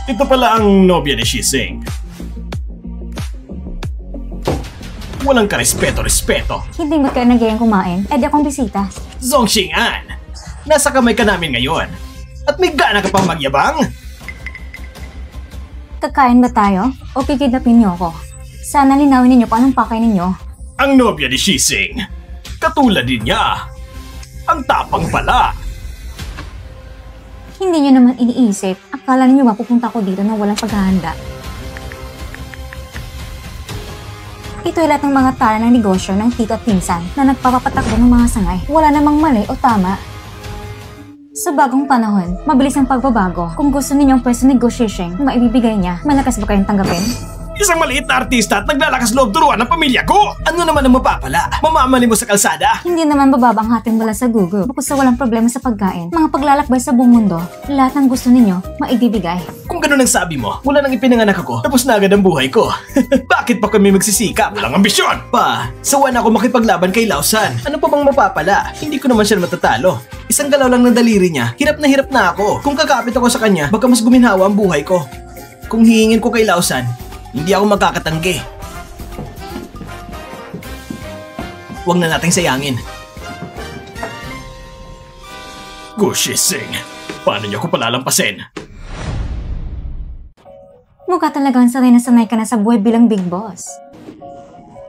Ito pala ang nobya ni Shising. Walang karespeto-respeto. Hindi mo kayo nagayang kumain. Di akong bisita. Zong Xing'an, nasa kamay ka namin ngayon. At may gana ka pang magyabang? Kakain ba tayo? O kikidnapin niyo ako? Sana linawin ninyo kung anong pakay ninyo. Ang nobya ni Shising, katulad din niya. Ang tapang pala. Hindi niyo naman iniisip. Akala ninyo ba pupunta ko dito na walang paghahanda? Ito ay lahat ng mga tala ng negosyo ng tito at pinsan na nagpapapatakbo ng mga sangay. Wala namang mali o tama. Sa bagong panahon, mabilis ang pagbabago. Kung gusto ninyong pwesto negotiation, maibibigay niya. Malakas ba kayong tanggapin? Isang maliit na artista at naglalakas loob turuan ng pamilya ko! Ano naman ang mapapala? Mamamali mo sa kalsada? Hindi naman bababa ang hating mula sa Google. Bukod sa walang problema sa pagkain, mga paglalakbay sa buong mundo, lahat ng gusto ninyo, maibibigay. Kung ganun ang sabi mo, mula nang ipinanganak ako, tapos na agad ang buhay ko. Bakit pa kami magsisikap? Walang ambisyon! Pa, sawa na ako makipaglaban kay Lausan. Ano pa bang mapapala? Hindi ko naman siya matatalo. Isang galaw lang ng daliri niya, hirap na ako. Kung kakapit ako sa kanya, baka mas guminhawa ang buhay ko. Kung hihingin ko kay Lausan, hindi ako magkakatanggi. Huwag na nating sayangin. Gushising, paano niyo ako palalampasin? Mukha talagang sanay na sanay ka na sa buhay bilang big boss.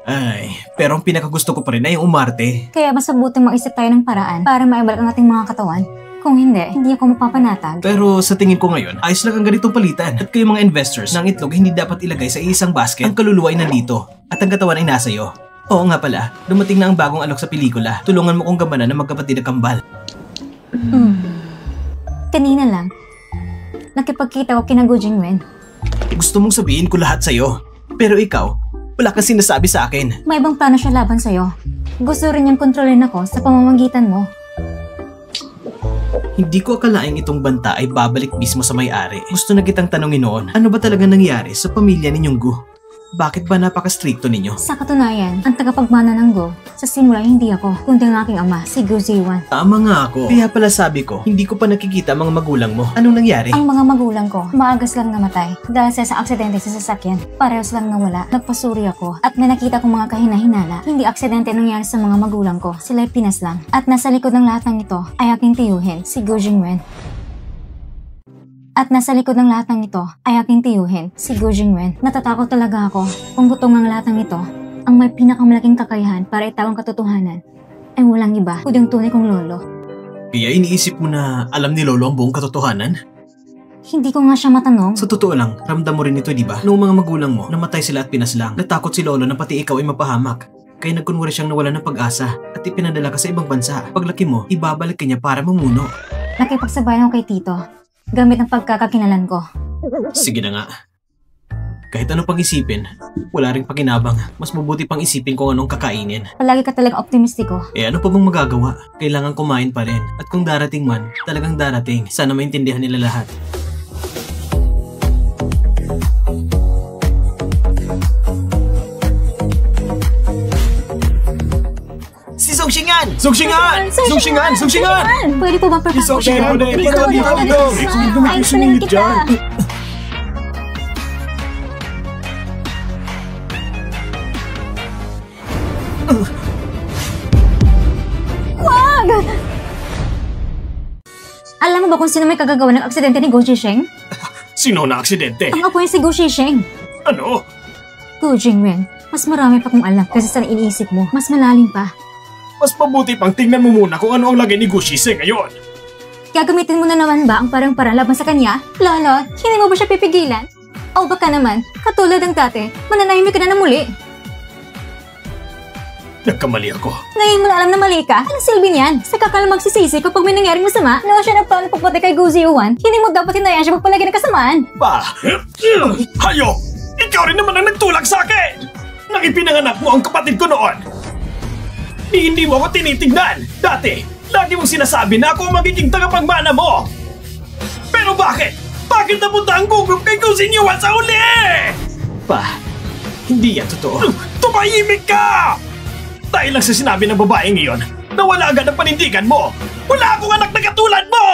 Ay, pero ang pinakagusto ko pa rin ay yung umarte. Kaya mas mabuti mag-isip tayo ng paraan para maibalik ang ating mga katawan. Kung hindi ako mapapanatag. Pero sa tingin ko ngayon, ayos lang ang ganitong palitan. At kayo mga investors, ng itlog hindi dapat ilagay sa isang basket. Ang kaluluwa ay nandito at ang katawan ay nasa iyo. Oo nga pala, dumating na ang bagong alok sa pelikula. Tulungan mo kong gabanan na magkapatid na kambal. Kanina lang, nakipagkita ko kina Go Jingwen. Gusto mong sabihin ko lahat sa'yo. Pero ikaw, wala kang sinasabi sa akin. May ibang plano siya laban sa'yo. Gusto rin niyang kontrolin ako sa pamamagitan mo. Hindi ko akalaing itong banta ay babalik mismo sa may-ari. Gusto na kitang tanongin noon, ano ba talaga nangyari sa pamilya ninyong Gu? Bakit ba napaka-stricto ninyo? Sa katunayan, ang tagapagmana ng Go, sa simula hindi ako, kundi ang aking ama, si Go Ziwan. Tama nga ako. Kaya pala sabi ko, hindi ko pa nakikita ang mga magulang mo. Anong nangyari? Ang mga magulang ko, maagas lang namatay dahil sa aksidente sa sasakyan. Parehas lang nawala. Nagpasuri ako at may nakita kong mga kahina-hinala. Hindi aksidente nangyari sa mga magulang ko. Sila'y pinas lang. At nasa likod ng lahat ng ito ay aking tiyuhin, si Go Jingwen. At nasa likod ng lahat ng ito ay aking tiyuhin, si Go Jingwen. Natatakot talaga ako kung gutong ng lahat ng ito. Ang may pinakamalaking kakayahan para itawang katotohanan ay walang iba kundi ang tunay kong lolo. Kaya iniisip mo na alam ni Lolo ang buong katotohanan? Hindi ko nga siya matanong. Sa totoo lang, ramdam mo rin ito, di ba? Noong mga magulang mo, namatay sila at pinas lang. Natakot si Lolo na pati ikaw ay mapahamak. Kaya nagkunwari siyang nawala ng pag-asa at ipinadala ka sa ibang bansa. Paglaki mo, ibabalik ka niya para mamuno. Nakipagsabayan ako kay Tito gamit ang pagkakakinalan ko. Sige na nga. Kahit ano pang isipin, wala ring pakinabang. Mas mabuti pang isipin kung anong kakainin. Palagi ka talagang optimistiko. Eh ano pa bang magagawa? Kailangan kumain pa rin. At kung darating man, talagang darating. Sana maintindihan nila lahat. Si Songshingan! Songshingan! Songshingan! Songshingan! Pwede po bang Songshingan! Dito! Ay, sunod kita! Wag! Alam mo ba kung sino may kagagawa ng aksidente ni Go Jisheng? Sino na aksidente? Ang apo niya si Go Jisheng. Ano? Go Jingwen, mas marami pa kung alam kasi sa iniisip mo. Mas malalim pa. Mas mabuti pang tingnan mo muna kung ano ang lagay ni Gushise ngayon. Gagamitin mo na naman ba ang parang-para laban sa kanya? Lolo, hindi mo ba siya pipigilan? O baka naman, katulad ng dati, mananahimik ka na muli. Nagkamali ako. Ngayon mo na alam na mali ka? Anong silbi niyan? Sa kakal magsisisi kapag may nangyaring masama, na siya nagplano pagpatay kay Go Ziwan, hindi mo dapat hinayaan siya magpalagi ng kasamaan. Pa! Hayop! Ikaw rin naman ang nagtulak sa akin! Nang ipinanganak mo ang kapatid ko noon! Hindi mo ako tinitignan! Dati, lagi mong sinasabi na ako ang magiging tagapagmana mo! Pero bakit? Bakit napunta ang Go Group kay Go Ziwan sa uli? Pa, hindi yan totoo. Tumahimik ka! Dahil lang sa sinabi ng babaeng iyon, nawala agad ang panindigan mo! Wala akong anak na katulad mo!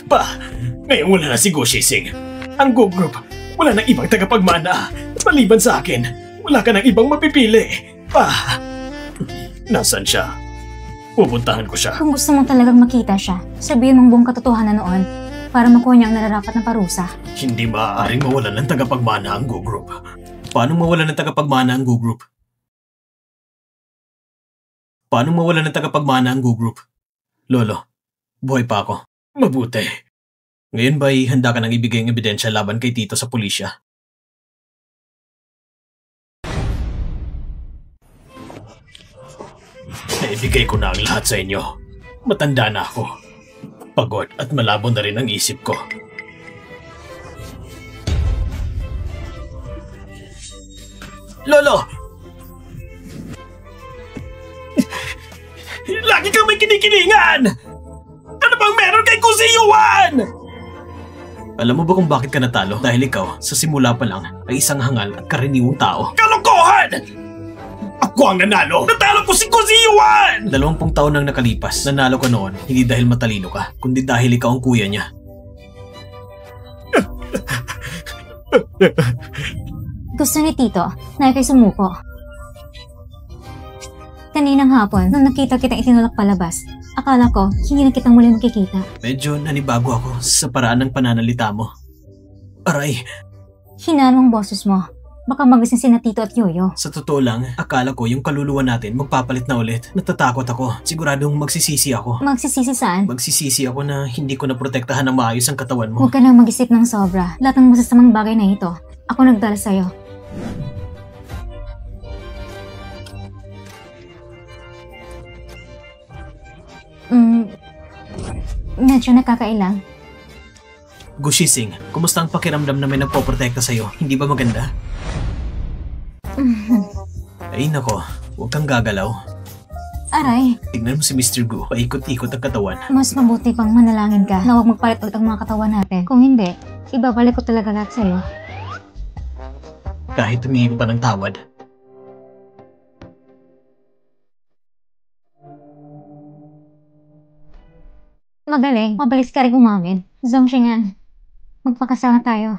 Pa, ngayon wala na si Go Shising. Ang Go Group, wala nang ibang tagapagmana. Maliban sa akin, wala ka nang ibang mapipili. Pa, nasaan siya? Pupuntahan ko siya. Kung gusto mong talagang makita siya, sabihin mong buong katotohanan noon para makuha niya ang nararapat na parusa. Hindi maaaring mawalan ng tagapagmana ang Go Group. Paano mawalan ng tagapagmana ang Go Group? Paano mawalan ng tagapagmana ang Go Group? Lolo, buhay pa ako. Mabuti. Ngayon ba'y handa ka nang ibigay ang ebidensya laban kay Tito sa pulisya? Naibigay ko na ang lahat sa inyo. Matanda na ako. Pagod at malabo na rin ang isip ko. Lolo! Lagi kang may kinikilingan! Ano bang meron kay Kusiyuan? Alam mo ba kung bakit ka natalo? Dahil ikaw, sa simula pa lang, ay isang hangal at karaniwang tao. Kalokohan! Ako ang nanalo! Natalo ko si Kusiyuan! 20 taon nang nakalipas, nanalo ka noon, hindi dahil matalino ka, kundi dahil ikaw ang kuya niya. Gusto ni Tito na ikay sumuko. Kaninang hapon, nung nakita kitang itinulak palabas, akala ko hindi na kitang muli makikita. Medyo nanibago ako sa paraan ng pananalita mo. Aray! Hinaan mo ang boses mo. Baka magising si na Tito at Yoyo. Sa totoo lang, akala ko yung kaluluwa natin magpapalit na ulit. Natatakot ako. Siguradong magsisisi ako. Magsisisi saan? Magsisisi ako na hindi ko naprotektahan ng maayos ang katawan mo. Huwag ka nang mag-isip ng sobra. Lahat ng masasamang bagay na ito, ako nagdala sa'yo. Medyo nakakailang. Gushising, kumusta ang pakiramdam na may nagpoprotekta sa'yo? Hindi ba maganda? Ay nako, huwag kang gagalaw. Aray, Tignan mo si Mr. Gu, paikot-ikot ang katawan. mas mabuti pang manalangin ka na huwag magpalit ulit ang mga katawan natin. Kung hindi, ibabalik ko talaga lahat sa'yo. Kahit humingi pa ng tawad. Magaling, mabilis ka rin umamin. Zongshingan, magpakasama tayo.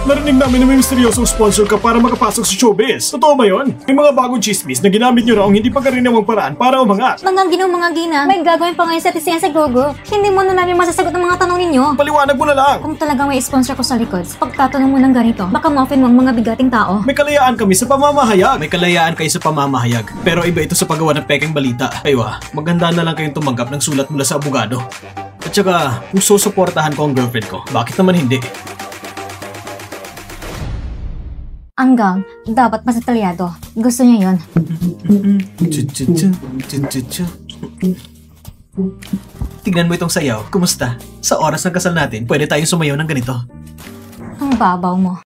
Narinig namin na may misteryosong sponsor ka para makapasok sa showbiz. Totoo ba yun? May mga bagong chismis na ginamit nyo raw ang hindi pagkarinawang paraan para umangat. Mga ginong mga gina, may gagawin pa ngayon sa tisiyan sa Gogo. Hindi mo na namin masasagot ang mga tanong ninyo. Paliwanag mo na lang. Kung talagang may sponsor ko sa likod, sa pagtatanong mo ng ganito, baka ma-offend mo ang mga bigating tao. May kalayaan kami sa pamamahayag. May kalayaan kayo sa pamamahayag. Pero iba ito sa paggawa ng pekeng balita. Aywa, maganda na lang kayong tumanggap ng sulat mula sa abogado. At saka, kung susuportahan ko ang girlfriend ko, bakit naman hindi? Anggang, dapat mas detalyado. Gusto niya yon. Tignan mo itong sayaw. Kumusta? Sa oras ng kasal natin, pwede tayong sumayaw ng ganito. Ang babaw mo.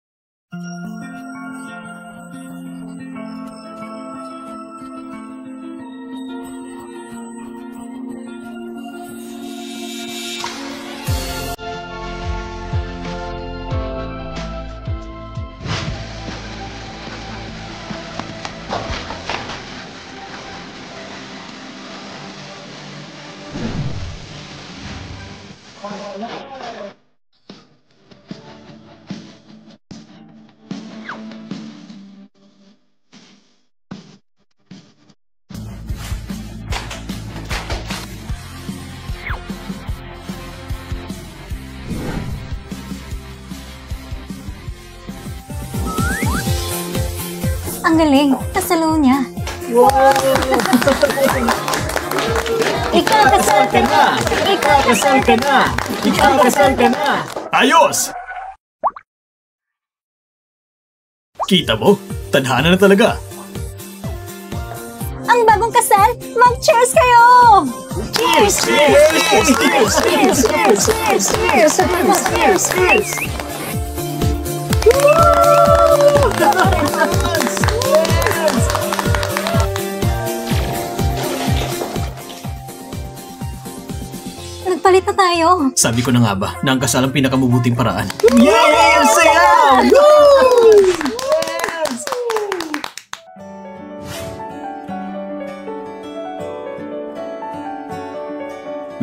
Ang galing, nasalo niya. Ikakasal ka na! Ikakasal ka na! Ikakasal ka na! Ayos! Kita mo? Tadhana na talaga. Ang bagong kasal, mag-cheers kayo! Cheers! Cheers! Cheers! Cheers! Cheers! Cheers! Cheers! Cheers! Cheers! Nagpalit na tayo. Sabi ko na nga ba, na ang kasal ang pinakamabuting paraan. Yes! Saya!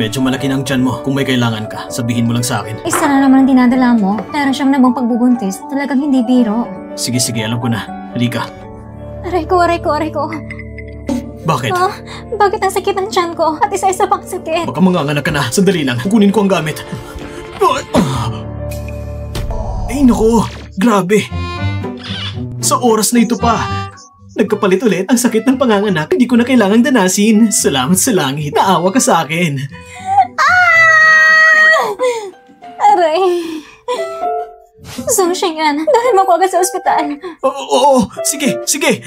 Medyo malaki na ang tiyan mo. Kung may kailangan ka, sabihin mo lang sa akin. Isa na naman ang dinadala mo. Meron siyang nabang pagbubuntis. Talagang hindi biro. Sige, sige, alam ko na. Halika. Aray ko, aray ko, aray ko. Bakit? Ah, bakit ang sakit ang tiyan ko? At isa-isa pang sakit. Baka manganganak ka na. Sandali lang. Kukunin ko ang gamit. Ay, naku. Grabe. Sa oras na ito pa. Nagkapalit ulit ang sakit ng panganganak. Hindi ko na kailangang danasin. Salamat sa langit. Naawa ka sa akin. Aray. Zongshingan, dahil mo ko agad sa ospital. Oo, sige, sige.